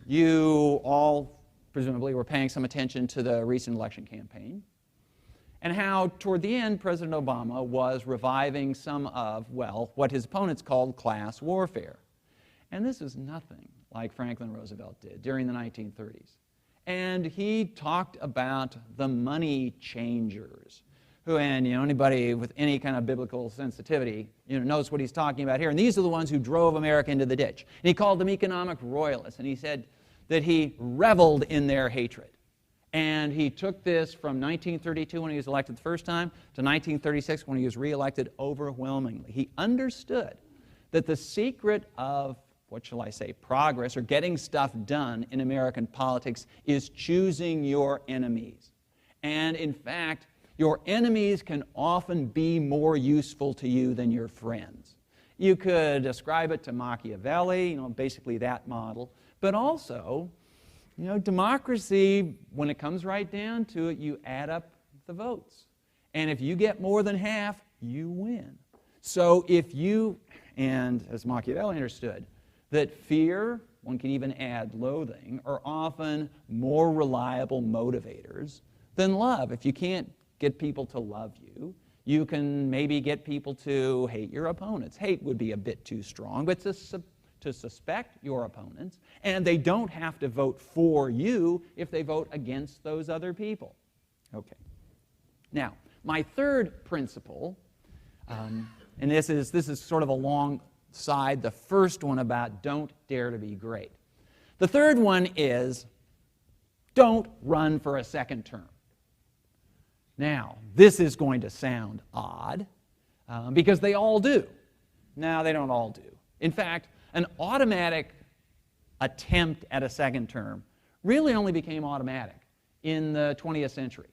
you all presumably were paying some attention to the recent election campaign and how toward the end President Obama was reviving some of, what his opponents called class warfare. And this is nothing like Franklin Roosevelt did during the 1930s. And he talked about the money changers and anybody with any kind of biblical sensitivity knows what he's talking about here. And these are the ones who drove America into the ditch. And he called them economic royalists, and he said that he reveled in their hatred. And he took this from 1932 when he was elected the first time to 1936 when he was reelected overwhelmingly. He understood that the secret of, what shall I say, progress or getting stuff done in American politics is choosing your enemies. And in fact, your enemies can often be more useful to you than your friends. You could ascribe it to Machiavelli, basically that model, but also, democracy, when it comes right down to it, you add up the votes. And if you get more than half, you win. So if you, and as Machiavelli understood, that fear, one can even add loathing, are often more reliable motivators than love. If you can't get people to love you, you can maybe get people to hate your opponents. Hate would be a bit too strong, but to suspect your opponents, and they don't have to vote for you if they vote against those other people. Okay. Now, my third principle, and this is sort of alongside the first one about don't dare to be great. The third one is don't run for a second term. Now, this is going to sound odd because they all do. No, they don't all do. In fact, an automatic attempt at a second term really only became automatic in the 20th century.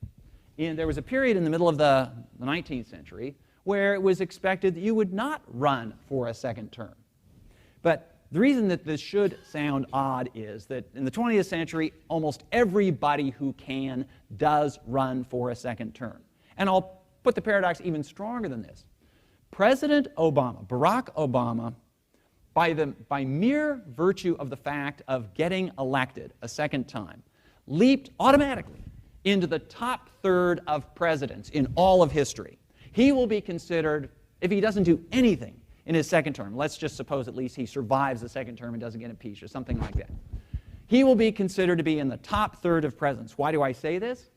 There was a period in the middle of the 19th century where it was expected that you would not run for a second term. But the reason that this should sound odd is that in the 20th century, almost everybody who can does run for a second term. And I'll put the paradox even stronger than this. President Obama, Barack Obama, by mere virtue of the fact of getting elected a second time, leaped automatically into the top third of presidents in all of history. He will be considered, if he doesn't do anything in his second term, let's just suppose at least he survives the second term and doesn't get impeached or something like that, he will be considered to be in the top third of presidents. Why do I say this?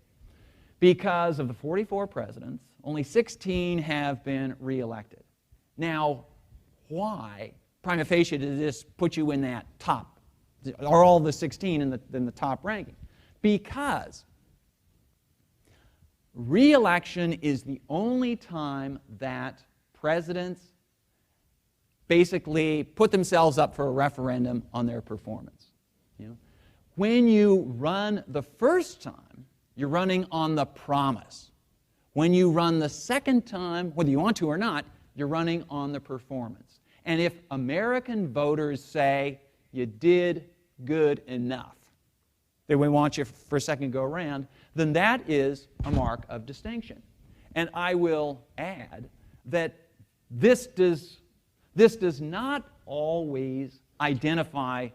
Because of the 44 presidents, only 16 have been reelected. Now, why, prima facie, does this put you in that top? Are all the 16 in the top ranking? Because re-election is the only time that presidents basically put themselves up for a referendum on their performance. When you run the first time, you're running on the promise. When you run the second time, whether you want to or not, you're running on the performance. And if American voters say you did good enough, that we want you for a second go around, then that is a mark of distinction. And I will add that this does not always identify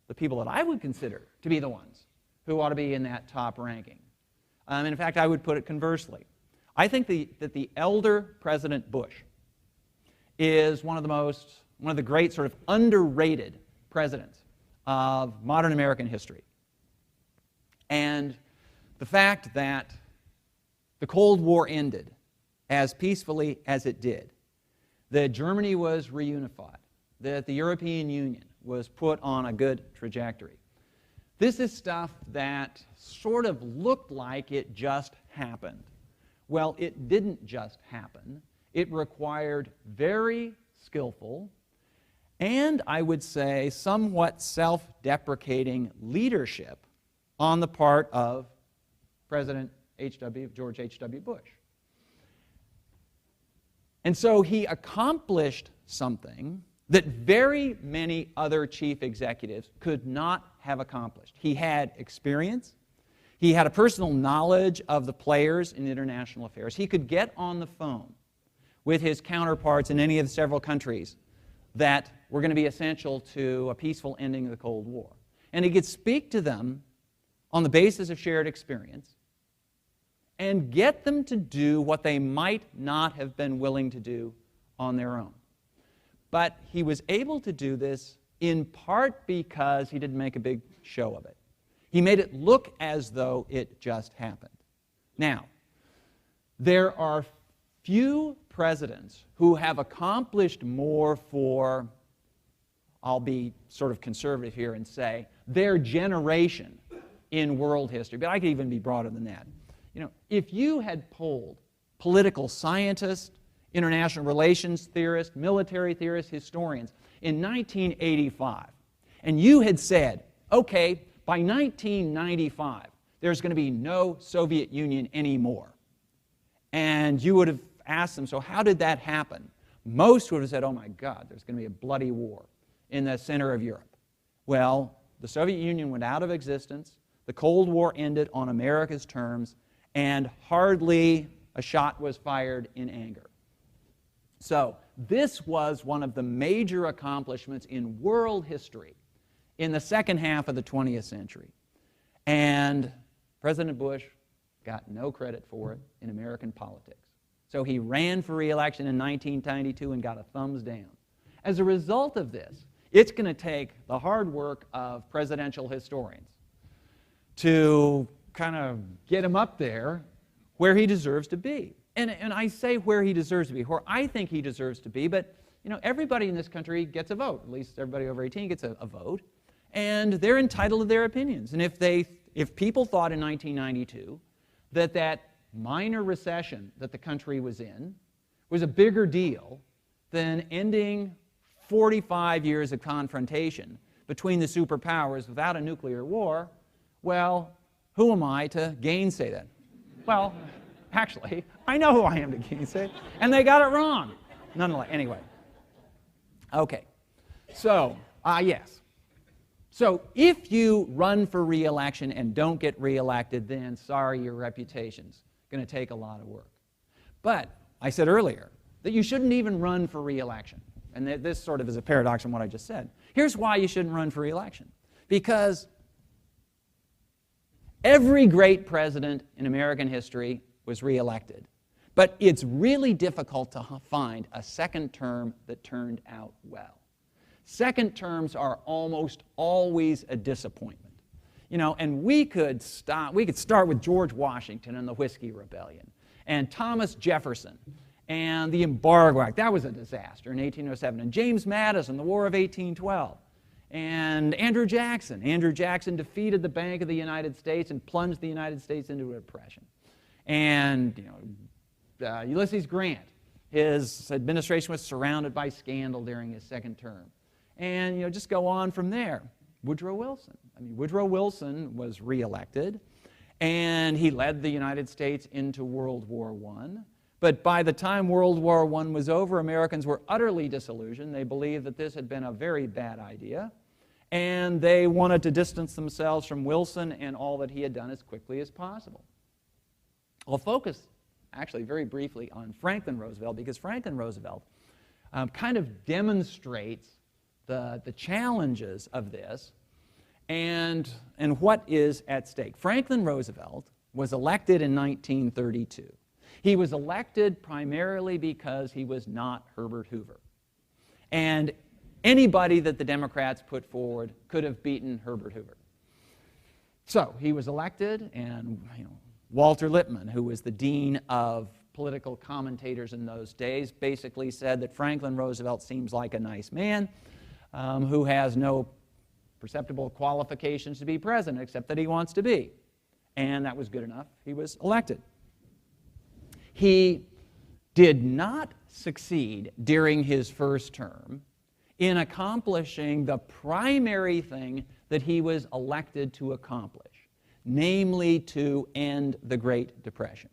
the people that I would consider to be the ones who ought to be in that top ranking. And in fact, I would put it conversely. I think that the elder President Bush is one of the great sort of underrated presidents of modern American history. And the fact that the Cold War ended as peacefully as it did, that Germany was reunified, that the European Union was put on a good trajectory. This is stuff that sort of looked like it just happened. Well, it didn't just happen. It required very skillful and, I would say, somewhat self-deprecating leadership on the part of President George H.W. Bush. And so he accomplished something that very many other chief executives could not have accomplished. He had experience. He had a personal knowledge of the players in international affairs. He could get on the phone with his counterparts in any of the several countries that were going to be essential to a peaceful ending of the Cold War. And he could speak to them on the basis of shared experience and get them to do what they might not have been willing to do on their own. But he was able to do this in part because he didn't make a big show of it. He made it look as though it just happened. Now, there are few presidents who have accomplished more for, I'll be sort of conservative here and say, their generation in world history, but I could even be broader than that. You know, if you had polled political scientists, international relations theorists, military theorists, historians in 1985, and you had said, okay, by 1995, there's going to be no Soviet Union anymore. And you would have asked them, so how did that happen? Most would have said, oh my God, there's going to be a bloody war in the center of Europe. Well, the Soviet Union went out of existence, the Cold War ended on America's terms, and hardly a shot was fired in anger. So this was one of the major accomplishments in world history in the second half of the 20th century. And President Bush got no credit for it in American politics. So he ran for re-election in 1992 and got a thumbs down. As a result of this, it's going to take the hard work of presidential historians to kind of get him up there where he deserves to be. And I say where he deserves to be, where I think he deserves to be, but you know, everybody in this country gets a vote. At least everybody over 18 gets a vote. And they're entitled to their opinions. And if people thought in 1992 that that minor recession that the country was in was a bigger deal than ending 45 years of confrontation between the superpowers without a nuclear war, well, who am I to gainsay that? Well, actually, I know who I am to gainsay it, and they got it wrong. Nonetheless, anyway. Okay, so, yes. So if you run for re-election and don't get re-elected, then sorry, your reputation's going to take a lot of work. But I said earlier that you shouldn't even run for re-election. And this sort of is a paradox in what I just said. Here's why you shouldn't run for re-election. Because every great president in American history was re-elected. But it's really difficult to find a second term that turned out well. Second terms are almost always a disappointment. You know, and we could start with George Washington and the Whiskey Rebellion, and Thomas Jefferson, and the Embargo Act. That was a disaster in 1807. And James Madison, the War of 1812. And Andrew Jackson. Andrew Jackson defeated the Bank of the United States and plunged the United States into a depression. And, you know, Ulysses Grant, his administration was surrounded by scandal during his second term. And, you know, just go on from there. Woodrow Wilson. I mean, Woodrow Wilson was reelected, and he led the United States into World War I. But by the time World War I was over, Americans were utterly disillusioned. They believed that this had been a very bad idea, and they wanted to distance themselves from Wilson and all that he had done as quickly as possible. I'll focus, actually, very briefly on Franklin Roosevelt, because Franklin Roosevelt kind of demonstrates the challenges of this and what is at stake. Franklin Roosevelt was elected in 1932. He was elected primarily because he was not Herbert Hoover. And anybody that the Democrats put forward could have beaten Herbert Hoover. So he was elected, and Walter Lippmann, who was the dean of political commentators in those days, basically said that Franklin Roosevelt seems like a nice man who has no perceptible qualifications to be president except that he wants to be. And that was good enough. He was elected. He did not succeed during his first term in accomplishing the primary thing that he was elected to accomplish, namely to end the Great Depression.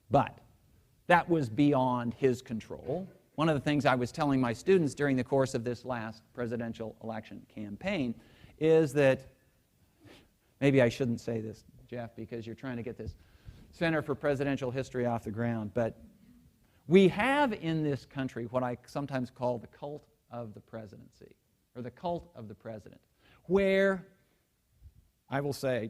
But that was beyond his control. One of the things I was telling my students during the course of this last presidential election campaign is that, maybe I shouldn't say this, Jeff, because you're trying to get this Center for Presidential History off the ground, but we have in this country what I sometimes call the cult of the presidency, or the cult of the president, where, I will say,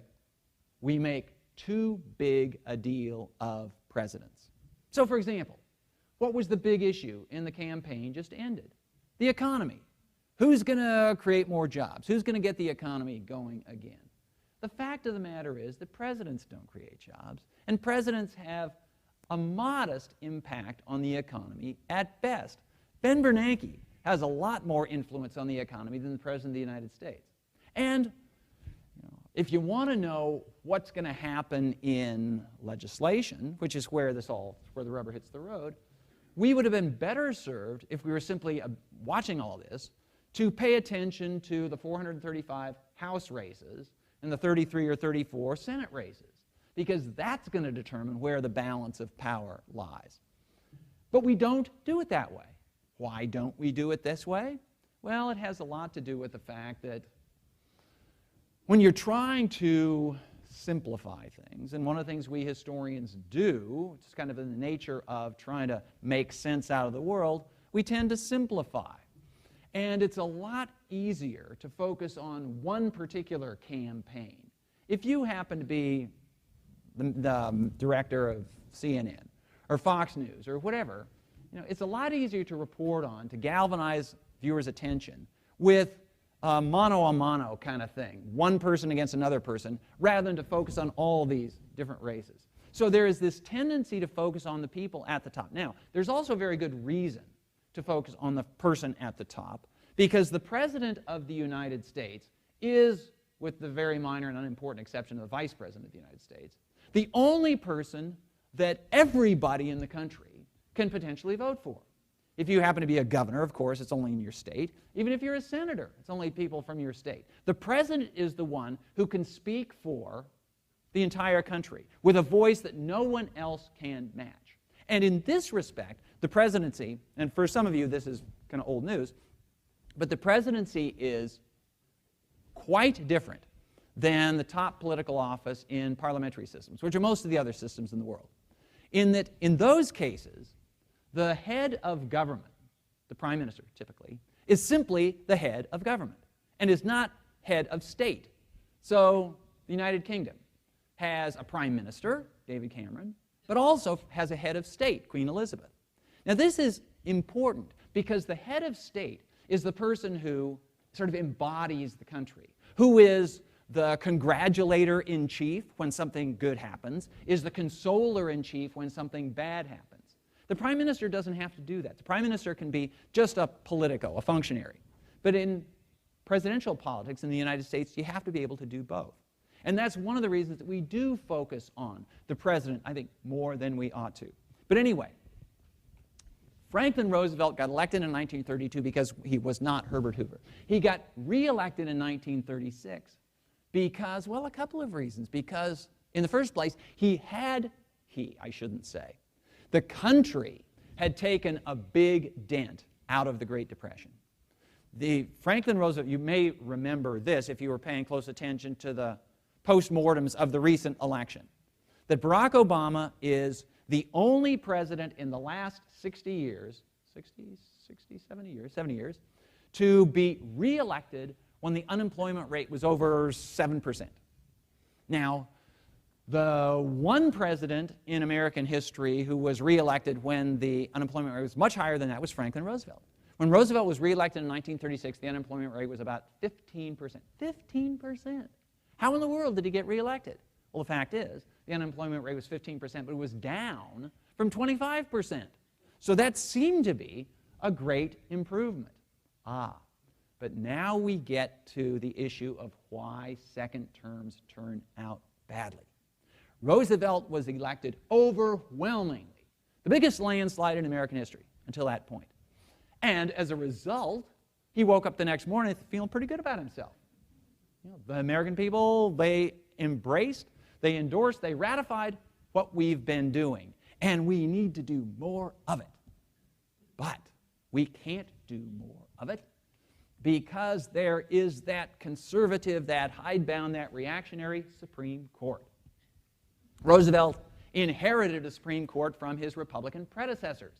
we make too big a deal of presidents. So, for example, what was the big issue in the campaign just ended? The economy. Who's going to create more jobs? Who's going to get the economy going again? The fact of the matter is that presidents don't create jobs, and presidents have a modest impact on the economy at best. Ben Bernanke has a lot more influence on the economy than the President of the United States. And if you want to know what's going to happen in legislation, which is where where the rubber hits the road, we would have been better served if we were simply watching all this to pay attention to the 435 House races and the 33 or 34 Senate races, because that's going to determine where the balance of power lies. But we don't do it that way. Why don't we do it this way? Well, it has a lot to do with the fact that when you're trying to simplify things, and one of the things we historians do, it's kind of in the nature of trying to make sense out of the world, we tend to simplify. And it's a lot easier to focus on one particular campaign. If you happen to be the director of CNN or Fox News or whatever, it's a lot easier to report on, to galvanize viewers' attention with a mano-a-mano kind of thing, one person against another person, rather than to focus on all these different races. So there is this tendency to focus on the people at the top. Now, there's also very good reason to focus on the person at the top, because the President of the United States is, with the very minor and unimportant exception of the Vice President of the United States, the only person that everybody in the country can potentially vote for. If you happen to be a governor, of course, it's only in your state. Even if you're a senator, it's only people from your state. The president is the one who can speak for the entire country with a voice that no one else can match. And in this respect, the presidency, and for some of you this is kind of old news, but the presidency is quite different than the top political office in parliamentary systems, which are most of the other systems in the world. In that, in those cases, the head of government, the prime minister typically, is simply the head of government and is not head of state. So the United Kingdom has a prime minister, David Cameron, but also has a head of state, Queen Elizabeth. Now this is important because the head of state is the person who sort of embodies the country, who is the congratulator-in-chief when something good happens, is the consoler-in-chief when something bad happens. The prime minister doesn't have to do that. The prime minister can be just a politico, a functionary. But in presidential politics in the United States, you have to be able to do both. And that's one of the reasons that we do focus on the president, I think, more than we ought to. But anyway, Franklin Roosevelt got elected in 1932 because he was not Herbert Hoover. He got reelected in 1936 because, well, a couple of reasons. Because, in the first place, I shouldn't say, the country had taken a big dent out of the Great Depression. Franklin Roosevelt, you may remember this if you were paying close attention to the postmortems of the recent election, that Barack Obama is the only president in the last 70 years, to be reelected when the unemployment rate was over 7%. Now, the one president in American history who was reelected when the unemployment rate was much higher than that was Franklin Roosevelt. When Roosevelt was reelected in 1936, the unemployment rate was about 15%. 15%! How in the world did he get reelected? Well, the fact is, the unemployment rate was 15%, but it was down from 25%. So that seemed to be a great improvement. But now we get to the issue of why second terms turn out badly. Roosevelt was elected overwhelmingly, the biggest landslide in American history until that point. And as a result, he woke up the next morning feeling pretty good about himself. The American people, they embraced, they endorsed, they ratified what we've been doing. And we need to do more of it. But we can't do more of it because there is that conservative, that hidebound, that reactionary Supreme Court. Roosevelt inherited a Supreme Court from his Republican predecessors.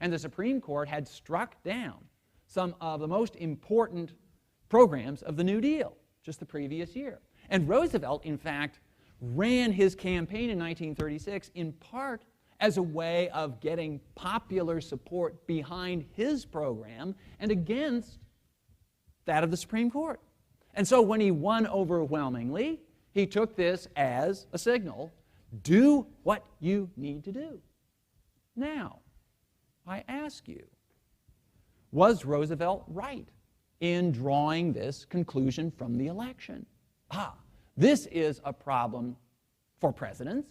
And the Supreme Court had struck down some of the most important programs of the New Deal just the previous year. And Roosevelt, in fact, ran his campaign in 1936 in part as a way of getting popular support behind his program and against that of the Supreme Court. And so when he won overwhelmingly, he took this as a signal: do what you need to do. Now, I ask you, was Roosevelt right in drawing this conclusion from the election? This is a problem for presidents.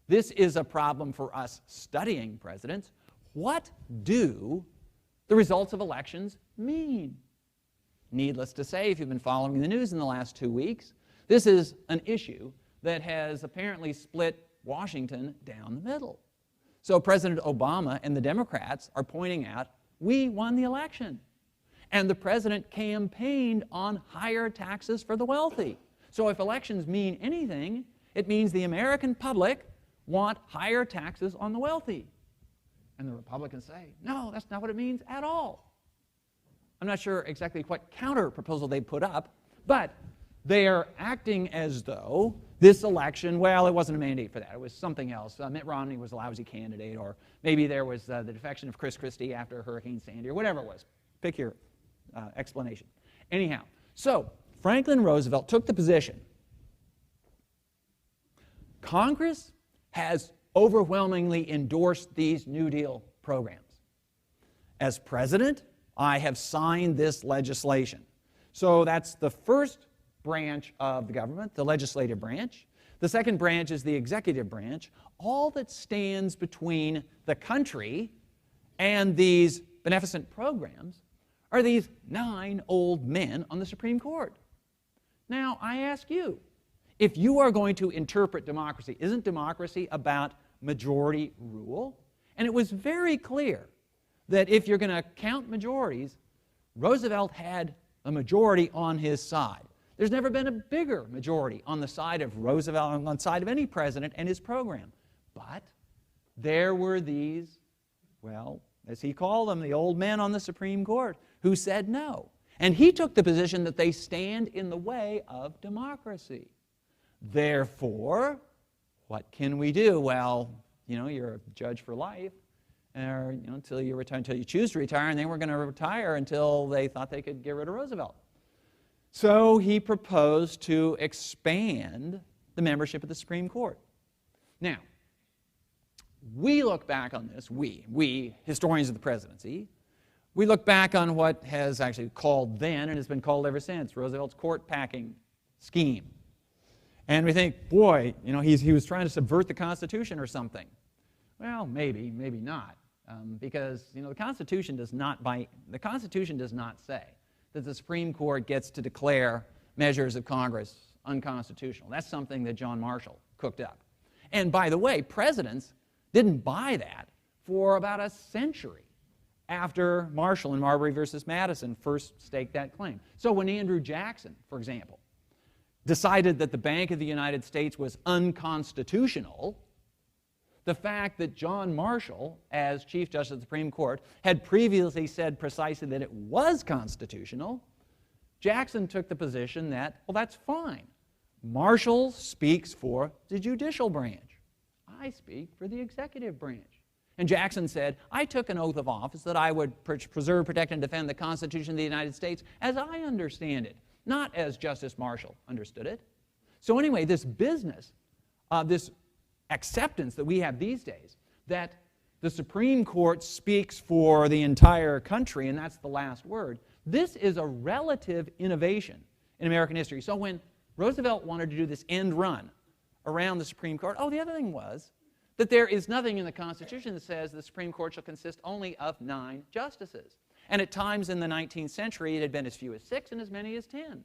This is a problem for us studying presidents. What do the results of elections mean? Needless to say, if you've been following the news in the last 2 weeks, this is an issue that has apparently split Washington down the middle. So President Obama and the Democrats are pointing out, we won the election. And the president campaigned on higher taxes for the wealthy. So if elections mean anything, it means the American public want higher taxes on the wealthy. And the Republicans say, no, that's not what it means at all. I'm not sure exactly what counter proposal they put up, but they are acting as though this election, well, it wasn't a mandate for that. It was something else. Mitt Romney was a lousy candidate, or maybe there was the defection of Chris Christie after Hurricane Sandy, or whatever it was. Pick your explanation. Anyhow, so Franklin Roosevelt took the position. Congress has overwhelmingly endorsed these New Deal programs. As president, I have signed this legislation. So that's the first branch of the government, the legislative branch. The second branch is the executive branch. All that stands between the country and these beneficent programs are these 9 old men on the Supreme Court. Now, I ask you, if you are going to interpret democracy, isn't democracy about majority rule? And it was very clear that if you're going to count majorities, Roosevelt had a majority on his side. There's never been a bigger majority on the side of Roosevelt, on the side of any president and his program. But there were these, well, as he called them, the old men on the Supreme Court, who said no. And he took the position that they stand in the way of democracy. Therefore, what can we do? Well, you're a judge for life, or until you retire, until you choose to retire, and they were going to retire until they thought they could get rid of Roosevelt. So he proposed to expand the membership of the Supreme Court. Now, we look back on this, we historians of the presidency, we look back on what has actually called then, and has been called ever since, Roosevelt's court-packing scheme. And we think, boy, he was trying to subvert the Constitution or something. Well, maybe not, because the Constitution does not say that the Supreme Court gets to declare measures of Congress unconstitutional. That's something that John Marshall cooked up. And by the way, presidents didn't buy that for about a century after Marshall and Marbury versus Madison first staked that claim. So when Andrew Jackson, for example, decided that the Bank of the United States was unconstitutional, the fact that John Marshall, as Chief Justice of the Supreme Court, had previously said precisely that it was constitutional, Jackson took the position that, well, that's fine. Marshall speaks for the judicial branch. I speak for the executive branch. And Jackson said, I took an oath of office that I would preserve, protect, and defend the Constitution of the United States as I understand it, not as Justice Marshall understood it. So anyway, this business, this acceptance that we have these days, that the Supreme Court speaks for the entire country, and that's the last word, this is a relative innovation in American history. So when Roosevelt wanted to do this end run around the Supreme Court, the other thing was that there is nothing in the Constitution that says the Supreme Court shall consist only of 9 justices. And at times in the 19th century, it had been as few as 6 and as many as 10.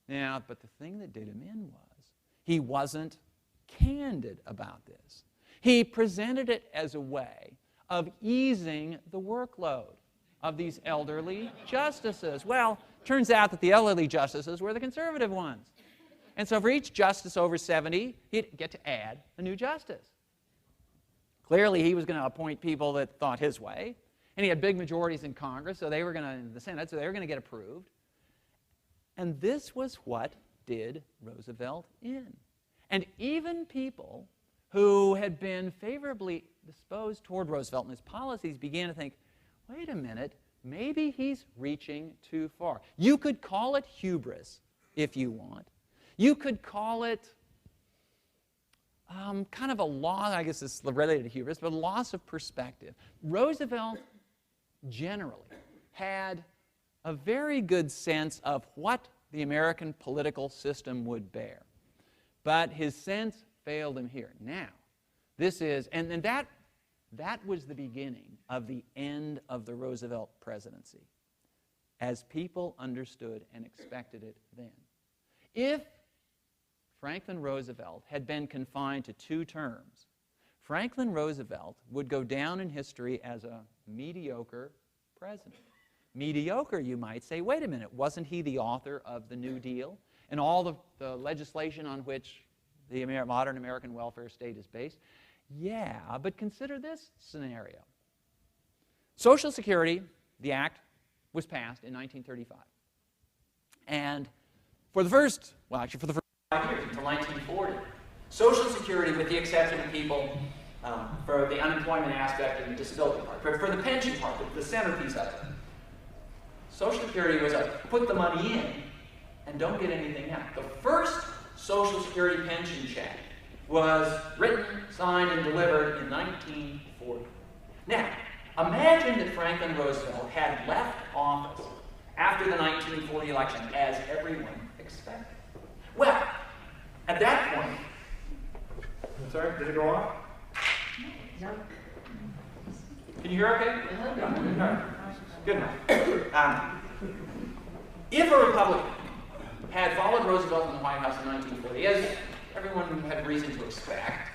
Now, but the thing that did him in was he wasn't candid about this. He presented it as a way of easing the workload of these elderly justices. Well, turns out that the elderly justices were the conservative ones. And so for each justice over 70, he'd get to add a new justice. Clearly, he was going to appoint people that thought his way. And he had big majorities in Congress, so they were going to, in the Senate, so they were going to get approved. And this was what did Roosevelt in. And even people who had been favorably disposed toward Roosevelt and his policies began to think, wait a minute, maybe he's reaching too far. You could call it hubris if you want. You could call it kind of a loss, I guess it's related to hubris, but a loss of perspective. Roosevelt generally had a very good sense of what the American political system would bear. But his sense failed him here. Now, this is, and that was the beginning of the end of the Roosevelt presidency, as people understood and expected it then. If Franklin Roosevelt had been confined to 2 terms, Franklin Roosevelt would go down in history as a mediocre president. Mediocre, you might say. Wait a minute, wasn't he the author of the New Deal and all the legislation on which the modern American welfare state is based? Yeah, but consider this scenario. Social Security, the act, was passed in 1935. And for the first 5 years, until 1940, Social Security, with the exception of people for the unemployment aspect and the disability part, for the pension part, the centerpiece of it, Social Security was a put the money in and don't get anything out. The first Social Security pension check was written, signed, and delivered in 1940. Now, imagine that Franklin Roosevelt had left office after the 1940 election, as everyone expected. Well, at that point, sorry, did it go off? No. Can you hear okay? No. Good enough. If a Republican had followed Roosevelt in the White House in 1940, as everyone had reason to expect,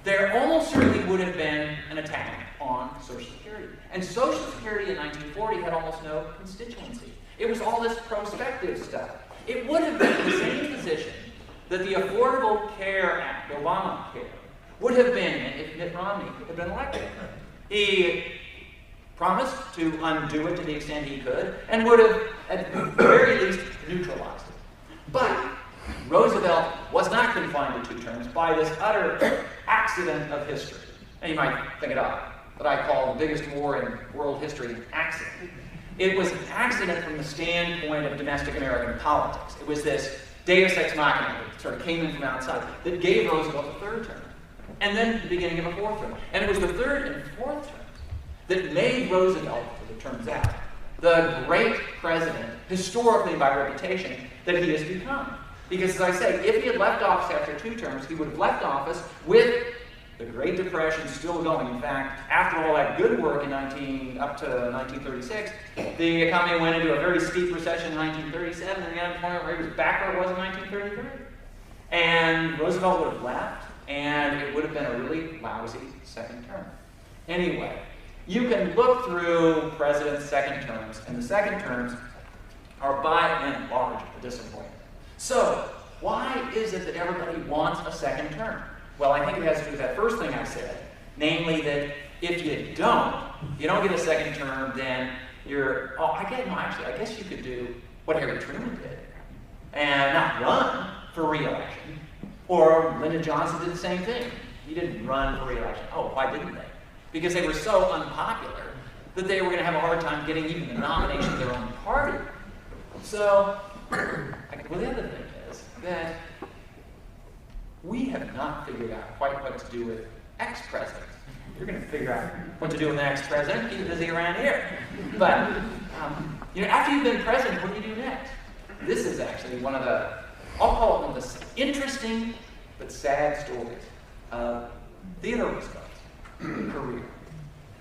there almost certainly would have been an attack on Social Security. And Social Security in 1940 had almost no constituency. It was all this prospective stuff. It would have been the same position that the Affordable Care Act, Obamacare, would have been in if Mitt Romney had been elected. He promised to undo it to the extent he could, and would have, at the very least, neutralized it. But Roosevelt was not confined to 2 terms by this utter accident of history. And you might think it up, that I call the biggest war in world history an accident. It was an accident from the standpoint of domestic American politics. It was this deus ex machina that sort of came in from outside that gave Roosevelt a 3rd term, and then the beginning of a 4th term. And it was the 3rd and 4th terms that made Roosevelt, as it turns out, the great president, historically by reputation, that he has become. Because, as I say, if he had left office after 2 terms, he would have left office with the Great Depression still going. In fact, after all that good work up to 1936, the economy went into a very steep recession in 1937, and the unemployment rate was back where it was in 1933. And Roosevelt would have left, and it would have been a really lousy 2nd term. Anyway, you can look through presidents' 2nd terms, and the 2nd terms are by and large a disappointment. So, why is it that everybody wants a 2nd term? Well, I think it has to do with that first thing I said, namely that if you don't get a 2nd term, then you're, I guess you could do what Harry Truman did and not run for re-election. Or Lyndon Johnson did the same thing. He didn't run for re-election. Oh, why didn't they? Because they were so unpopular that they were going to have a hard time getting even the nomination of their own party. So, well, the other thing is that we have not figured out quite what to do with ex-presidents. You're going to figure out what to do with an ex-president, keep busy around here. But, after you've been president, what do you do next? This is actually one of the, I'll call it one of the interesting but sad stories of Theodore Roosevelt's career.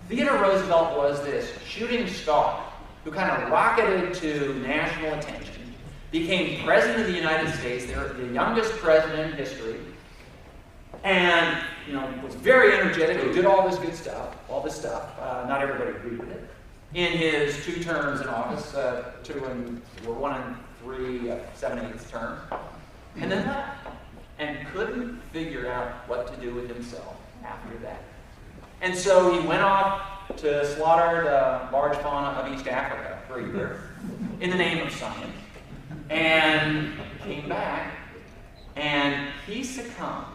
Theodore Roosevelt was this shooting star who kind of rocketed to national attention, became president of the United States, the youngest president in history, and was very energetic, who did all this good stuff, not everybody agreed with it, in his 2 terms in office, 1 and 3 7/8 terms, and then left, and couldn't figure out what to do with himself after that. And so he went off to slaughter the large fauna of East Africa for a year in the name of science, and came back, and he succumbed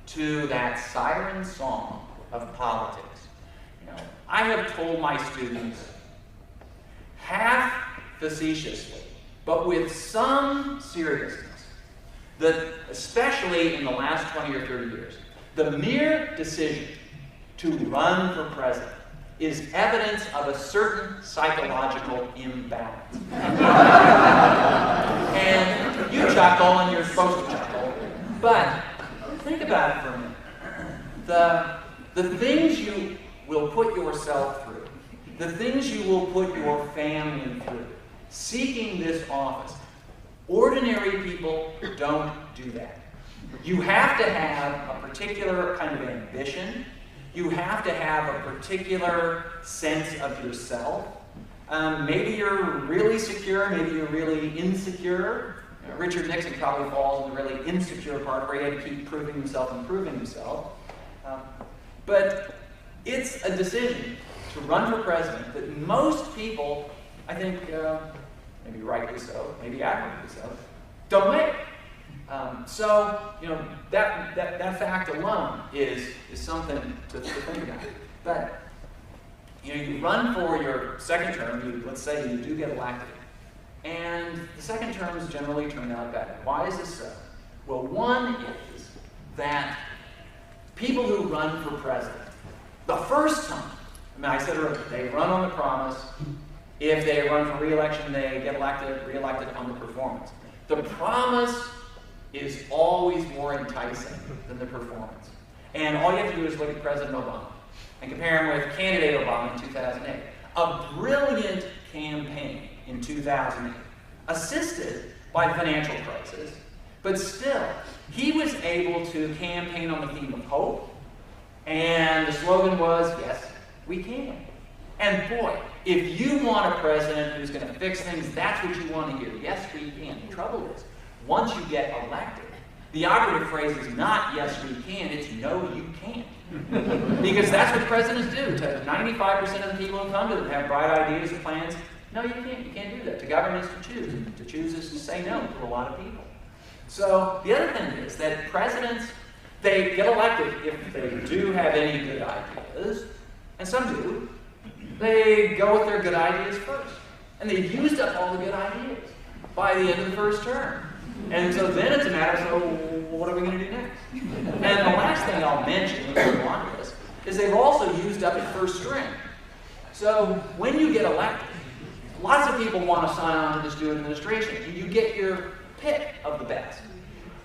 to that siren song of politics. I have told my students, half facetiously, but with some seriousness, that, especially in the last 20 or 30 years, the mere decision to run for president is evidence of a certain psychological imbalance. And you chuckle, and you're supposed to chuckle, but think about it for a minute. The things you will put yourself through, the things you will put your family through, seeking this office, ordinary people don't do that. You have to have a particular kind of ambition. You have to have a particular sense of yourself. Maybe you're really secure, maybe you're really insecure. Richard Nixon probably falls in the really insecure part where he had to keep proving himself and proving himself. But it's a decision to run for president that most people, I think, maybe rightly so, maybe admirably so, don't make. So, that fact alone is something to think about. But, you run for your second term, let's say you do get elected, and the second terms generally turn out bad. Why is this so? Well, one is that people who run for president, the first time, I said earlier, they run on the promise. If they run for re-election, they get re-elected on the performance. The promise is always more enticing than the performance. And all you have to do is look at President Obama and compare him with candidate Obama in 2008. A brilliant campaign in 2008, assisted by the financial crisis, but still, he was able to campaign on the theme of hope, and the slogan was, yes, we can. And boy, if you want a president who's going to fix things, that's what you want to hear. Yes, we can. The trouble is, once you get elected, the operative phrase is not yes, we can, it's no, you can't. Because that's what presidents do. To 95% of the people who come to them have bright ideas and plans. No, you can't. You can't do that. To govern is to choose. To choose is to say no to a lot of people. So the other thing is that presidents, they get elected if they do have any good ideas, and some do. They go with their good ideas first. And they've used up all the good ideas by the end of the first term. And so then it's a matter of, so what are we going to do next? And the last thing I'll mention when we go on to this is they've also used up at first string. So when you get elected, lots of people want to sign on to this new administration. And you get your pick of the best.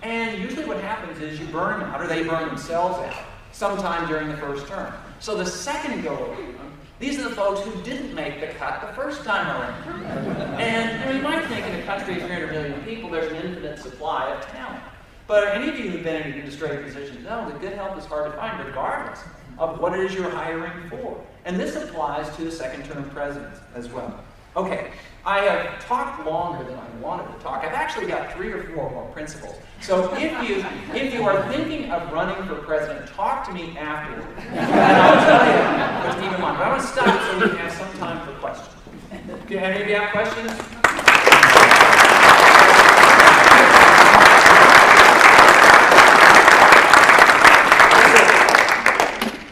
And usually what happens is you burn them out, or they burn themselves out, sometime during the first term. So the second go-around, these are the folks who didn't make the cut the first time around. And you might think in a country of 300 million people, there's an infinite supply of talent. But any of you who've been in administrative positions know that good help is hard to find, regardless of what it is you're hiring for. And this applies to the second-term presidents as well. Okay, I have talked longer than I wanted to talk. I've actually got 3 or 4 more principles. So if you are thinking of running for president, talk to me afterwards. And I'll tell you what to keep in mind. But I want to stop so we can have some time for questions. Do any of you have questions?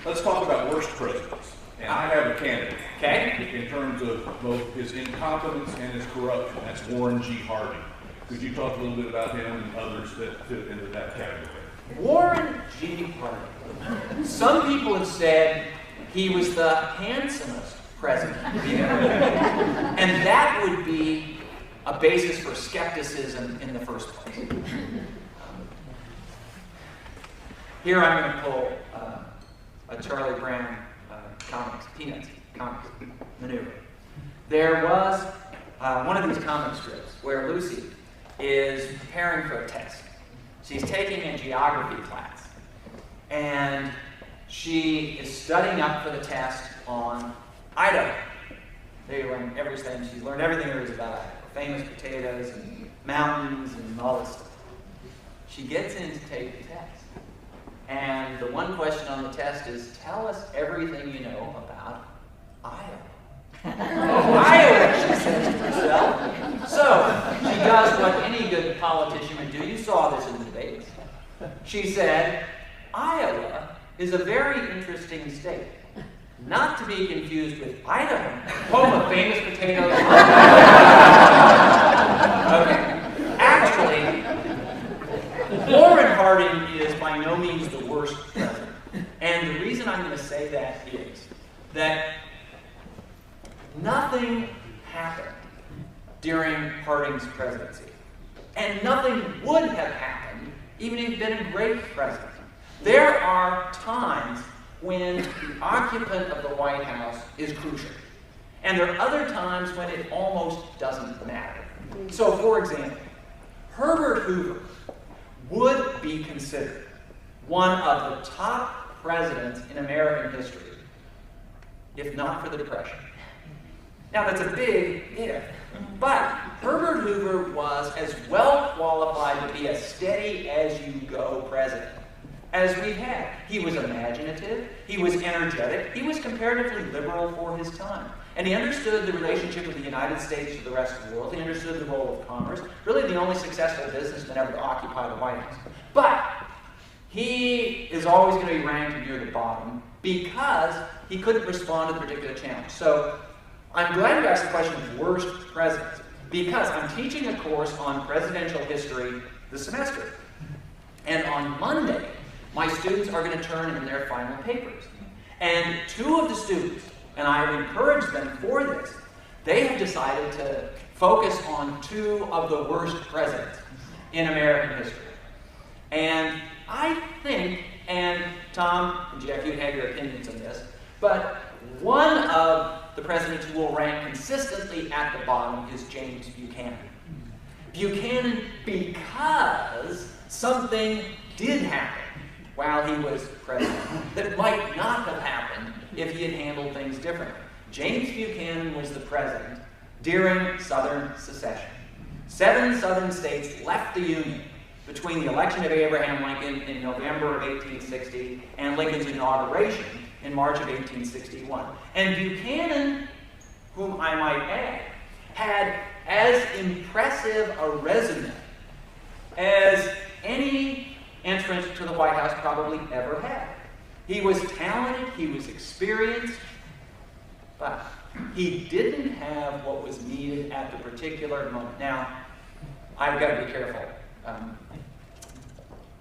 Let's talk about worst presidents. And I have a candidate. Okay. In terms of both his incompetence and his corruption. That's Warren G. Harding. Could you talk a little bit about him and others that fit into that category? Warren G. Harding. Some people have said he was the handsomest president. And that would be a basis for skepticism in the first place. Here I'm going to pull a Charlie Brown Peanuts comics maneuver. There was one of these comic strips where Lucy is preparing for a test. She's taking a geography class, and she is studying up for the test on Idaho. They learn everything. She's learned everything there is about Idaho. Famous potatoes and mountains and all this stuff. She gets in to take the test. And the one question on the test is, tell us everything you know about Iowa. Iowa, she says to herself. So, she does what any good politician would do. You saw this in the debates. She said, Iowa is a very interesting state. Not to be confused with Idaho, home of famous potatoes. Okay. Reverend Harding is by no means the worst president. And the reason I'm going to say that is that nothing happened during Harding's presidency. And nothing would have happened even if he'd been a great president. There are times when the occupant of the White House is crucial. And there are other times when it almost doesn't matter. So, for example, Herbert Hoover would be considered one of the top presidents in American history, if not for the Depression. Now, that's a big if, but Herbert Hoover was as well qualified to be a steady-as-you-go president as we've had. He was imaginative, he was energetic, he was comparatively liberal for his time. And he understood the relationship of the United States to the rest of the world. He understood the role of commerce. Really the only successful businessman ever to occupy the White House. But he is always going to be ranked near the bottom because he couldn't respond to the particular challenge. So I'm glad you asked the question of worst presidents, because I'm teaching a course on presidential history this semester. And on Monday, my students are going to turn in their final papers. And two of the students, and I have encouraged them for this, they have decided to focus on two of the worst presidents in American history. And I think, and Tom and Jeff, you have your opinions on this, but one of the presidents who will rank consistently at the bottom is James Buchanan. Buchanan, because something did happen while he was president that might not have happened if he had handled things differently. James Buchanan was the president during Southern secession. 7 Southern states left the Union between the election of Abraham Lincoln in November of 1860 and Lincoln's inauguration in March of 1861. And Buchanan, whom I might add, had as impressive a resume as any entrant to the White House probably ever had. He was talented, he was experienced, but he didn't have what was needed at the particular moment. Now, I've got to be careful.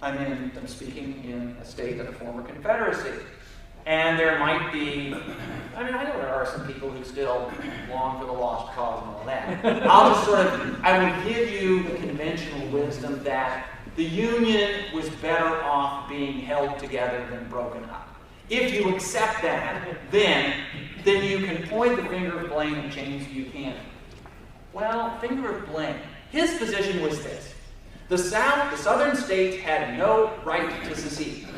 I'm speaking in a state of the former Confederacy. And there might be, I know there are some people who still long for the lost cause and all that. I will give you the conventional wisdom that the Union was better off being held together than broken up. If you accept that, then you can point the finger of blame at James Buchanan. Well, finger of blame. His position was this. The Southern states had no right to secede.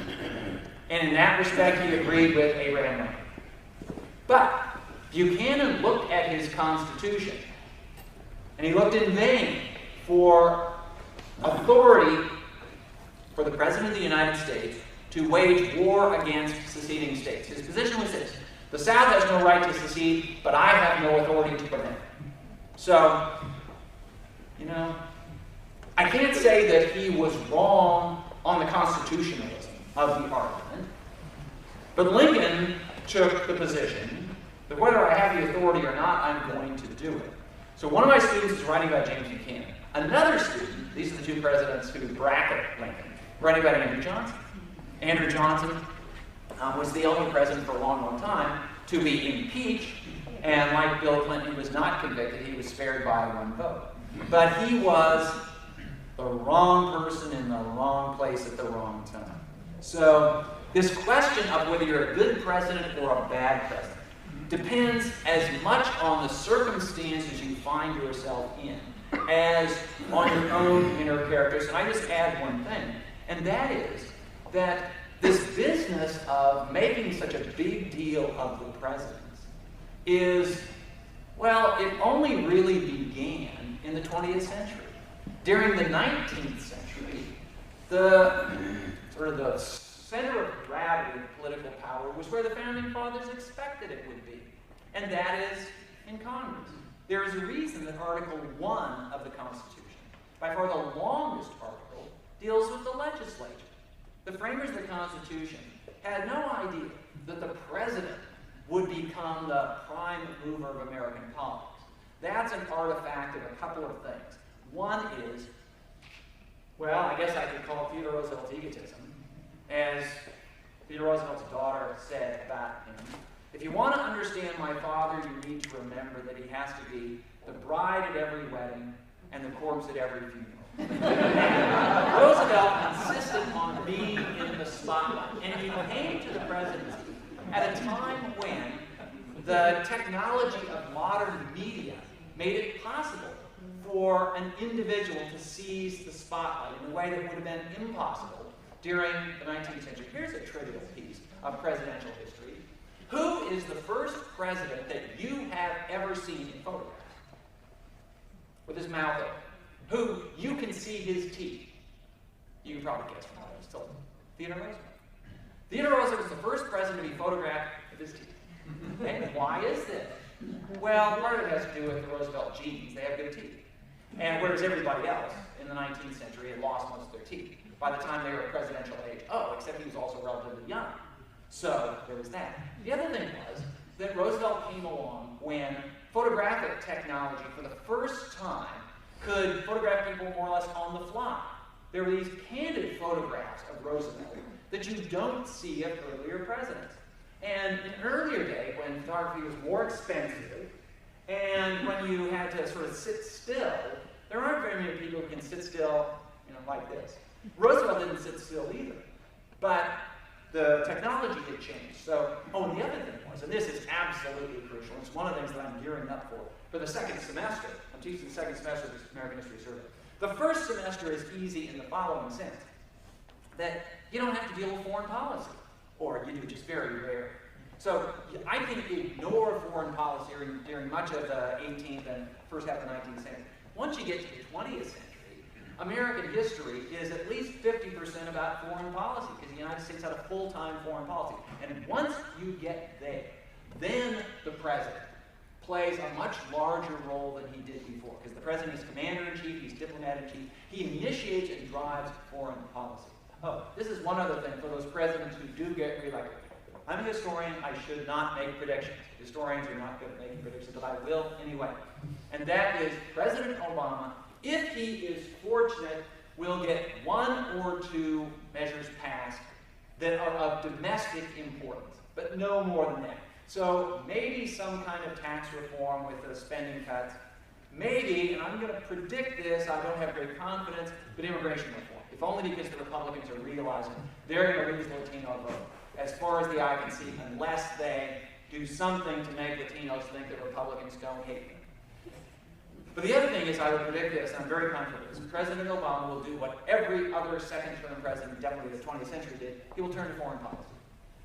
And in that respect, he agreed with Abraham Lincoln. But Buchanan looked at his Constitution, and he looked in vain for authority for the President of the United States to wage war against seceding states. His position was this: the South has no right to secede, but I have no authority to prevent it. So, I can't say that he was wrong on the constitutionalism of the argument, but Lincoln took the position that whether I have the authority or not, I'm going to do it. So one of my students is writing about James Buchanan. Another student, these are the two presidents who bracket Lincoln, writing about Andrew Johnson. Andrew Johnson was the only president for a long, long time to be impeached, and like Bill Clinton, he was not convicted. He was spared by one vote. But he was the wrong person in the wrong place at the wrong time. So this question of whether you're a good president or a bad president depends as much on the circumstances you find yourself in as on your own inner characters. And I just add one thing, and that is that this business of making such a big deal of the presidents is, well, it only really began in the 20th century. During the 19th century, the center of gravity of political power was where the Founding Fathers expected it would be, and that is in Congress. There is a reason that Article 1 of the Constitution, by far the longest article, deals with the legislature. The framers of the Constitution had no idea that the president would become the prime mover of American politics. That's an artifact of a couple of things. One is, Well, I guess I could call it Theodore Roosevelt's egotism. As Theodore Roosevelt's daughter said about him, if you want to understand my father, you need to remember that he has to be the bride at every wedding and the corpse at every funeral. Roosevelt insisted on being in the spotlight, and he came to the presidency at a time when the technology of modern media made it possible for an individual to seize the spotlight in a way that would have been impossible during the 19th century. Here's a trivial piece of presidential history. Who is the first president that you have ever seen in photographs? With his mouth open. Who you can see his teeth. You can probably guess from what I was told. Theodore Roosevelt. Theodore Roosevelt was the first president to be photographed with his teeth. And why is this? Well, part of it has to do with the Roosevelt genes. They have good teeth. And whereas everybody else in the 19th century had lost most of their teeth by the time they were at presidential age. Oh, except he was also relatively young. So there was that. The other thing was that Roosevelt came along when photographic technology for the first time could photograph people more or less on the fly. There were these candid photographs of Roosevelt that you don't see of earlier presidents. And in an earlier day, when photography was more expensive, and when you had to sort of sit still, there aren't very many people who can sit still, like this. Roosevelt didn't sit still either, but the technology had changed. So, and the other thing was, and this is absolutely crucial, it's one of the things that I'm gearing up for the second semester. I'm teaching the second semester of this American History Survey. The first semester is easy in the following sense, that you don't have to deal with foreign policy, or you do just very rare. So I can ignore foreign policy during much of the 18th and first half of the 19th century. Once you get to the 20th century, American history is at least 50% about foreign policy, because the United States had a full-time foreign policy. And once you get there, then the president plays a much larger role than he did before, because the president is commander-in-chief, he's diplomat-in-chief, he initiates and drives foreign policy. Oh, this is one other thing for those presidents who do get reelected. I'm a historian, I should not make predictions. Historians are not good at making predictions, but I will anyway. And that is President Obama, if he is fortunate, will get one or two measures passed that are of domestic importance, but no more than that. So maybe some kind of tax reform with the spending cuts. Maybe, and I'm going to predict this, I don't have great confidence, but immigration reform. If only because the Republicans are realizing they're going to lose the Latino vote, as far as the eye can see, unless they do something to make Latinos think that Republicans don't hate them. But the other thing is, I would predict this, and I'm very confident of this, President Obama will do what every other second-term president, definitely the 20th century, did. He will turn to foreign policy.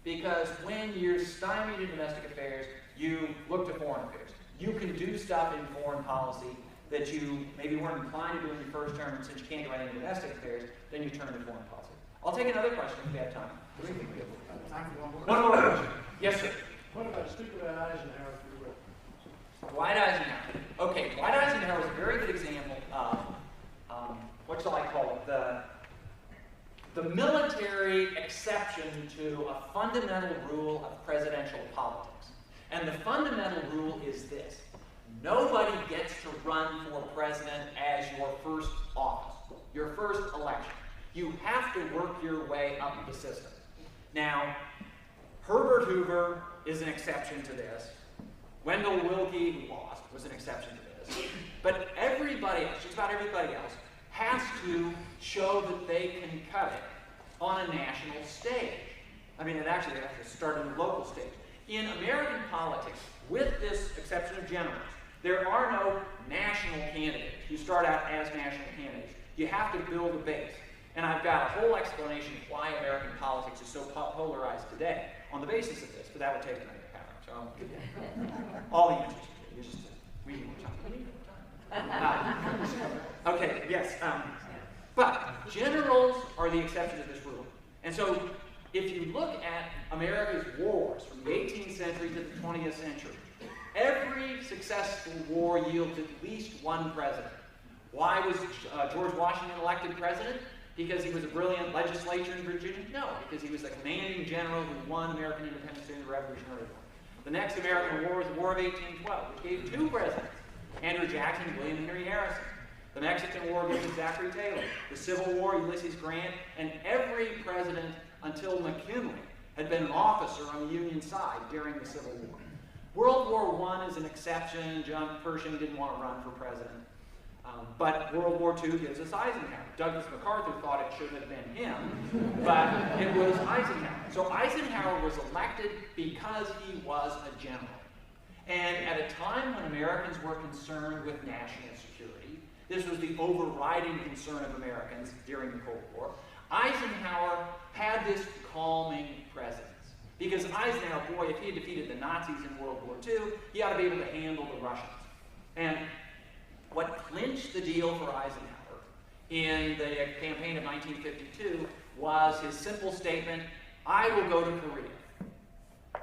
Because when you're stymied in domestic affairs, you look to foreign affairs. You can do stuff in foreign policy that you maybe weren't inclined to do in your first term, and since you can't do anything in domestic affairs, then you turn to foreign policy. I'll take another question if we have time. What do you think we have? Time for one more. One more question. Yes, sir. What about stupid Eisenhower for the rest? Dwight Eisenhower. Okay, Dwight Eisenhower is a very good example of, what shall I call it, the military exception to a fundamental rule of presidential politics. And the fundamental rule is this: nobody gets to run for president as your first office, your first election. You have to work your way up the system. Now, Herbert Hoover is an exception to this. Wendell Willkie, who lost, was an exception to this. But everybody else, just about everybody else, has to show that they can cut it on a national stage. I mean, it actually has to start on the local stage. In American politics, with this exception of generals, there are no national candidates. You start out as national candidates. You have to build a base. And I've got a whole explanation of why American politics is so polarized today on the basis of this, but that would take another hour. So I'll give you all the answers. You're just reading more time. Okay, yes. But generals are the exception to this rule. And so if you look at America's wars from the 18th century to the 20th century, every successful war yields at least one president. Why was George Washington elected president? Because he was a brilliant legislator in Virginia? No, because he was the commanding general who won American independence during the Revolutionary War. The next American War was the War of 1812, which gave two presidents, Andrew Jackson and William Henry Harrison. The Mexican War gives us Zachary Taylor. The Civil War, Ulysses Grant. And every president until McKinley had been an officer on the Union side during the Civil War. World War I is an exception. John Pershing didn't want to run for president. But World War II gives us Eisenhower. Douglas MacArthur thought it should have been him, but it was Eisenhower. So Eisenhower was elected because he was a general. And at a time when Americans were concerned with national security, this was the overriding concern of Americans during the Cold War, Eisenhower had this calming presence. Because Eisenhower, boy, if he had defeated the Nazis in World War II, he ought to be able to handle the Russians. And what clinched the deal for Eisenhower in the campaign of 1952 was his simple statement, I will go to Korea.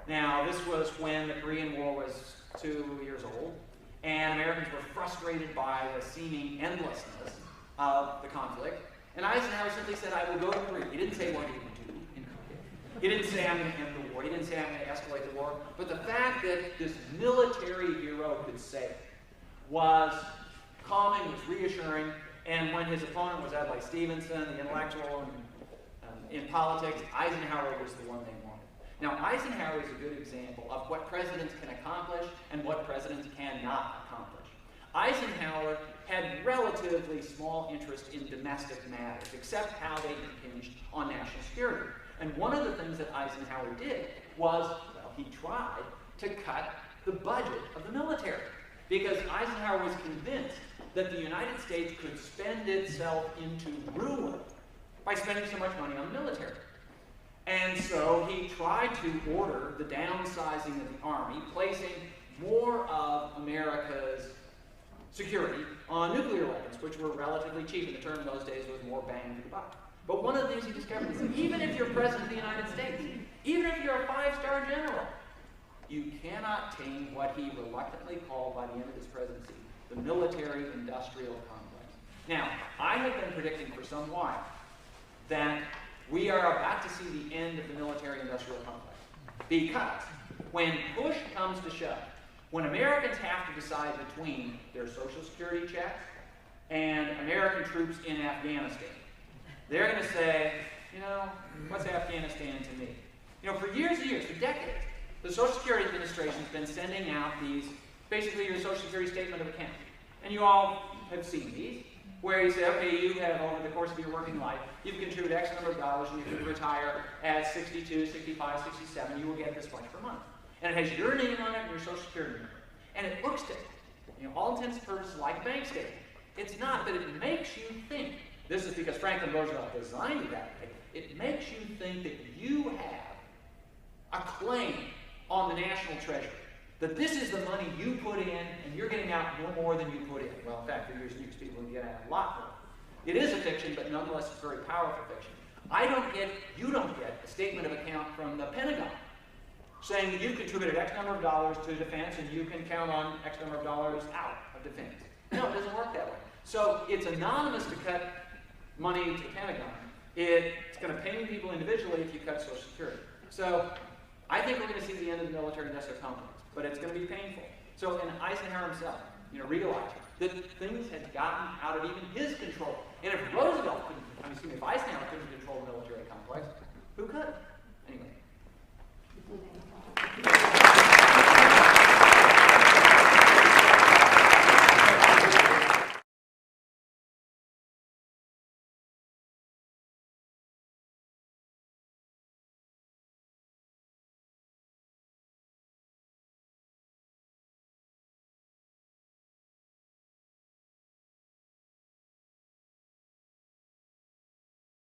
Now, this was when the Korean War was 2 years old, and Americans were frustrated by the seeming endlessness of the conflict. And Eisenhower simply said, I will go to Korea. He didn't say what he would do in Korea. He didn't say, I'm going to end the war. He didn't say, I'm going to escalate the war. But the fact that this military hero could say it was calming, was reassuring, and when his opponent was Adlai Stevenson, the intellectual in politics, Eisenhower was the one they wanted. Now, Eisenhower is a good example of what presidents can accomplish and what presidents cannot accomplish. Eisenhower had relatively small interest in domestic matters, except how they impinged on national security. And one of the things that Eisenhower did was, well, he tried to cut the budget of the military. Because Eisenhower was convinced that the United States could spend itself into ruin by spending so much money on the military. And so he tried to order the downsizing of the Army, placing more of America's security on nuclear weapons, which were relatively cheap. And the term in those days was more bang for the buck. But one of the things he discovered is that even if you're president of the United States, even if you're a five-star general, you cannot tame what he reluctantly called by the end of his presidency, the military-industrial complex. Now, I have been predicting for some while that we are about to see the end of the military-industrial complex. Because when push comes to shove, when Americans have to decide between their Social Security checks and American troops in Afghanistan, they're going to say, you know, what's Afghanistan to me? You know, for years and years, for decades, the Social Security Administration has been sending out these, basically your Social Security statement of account. And you all have seen these, where you say, okay, you have, over the course of your working life, you've contributed X number of dollars, and you can retire at 62, 65, 67, you will get this much per month. And it has your name on it and your Social Security number. And it looks to, you know, all intents and purposes like a bank statement. It's not, but it makes you think. This is because Franklin Roosevelt designed it that way. It makes you think that you have a claim on the national treasury. That this is the money you put in, and you're getting out no more than you put in. Well, in fact, for years and years, people will get out a lot more. It is a fiction, but nonetheless, it's very powerful fiction. You don't get a statement of account from the Pentagon saying that you've contributed X number of dollars to defense, and you can count on X number of dollars out of defense. No, it doesn't work that way. So it's anonymous to cut money to the Pentagon. It's going to pain people individually if you cut Social Security. So I think we're going to see the end of the military-industrial complex, but it's going to be painful. So, and Eisenhower himself, you know, realized that things had gotten out of even his control. And if Roosevelt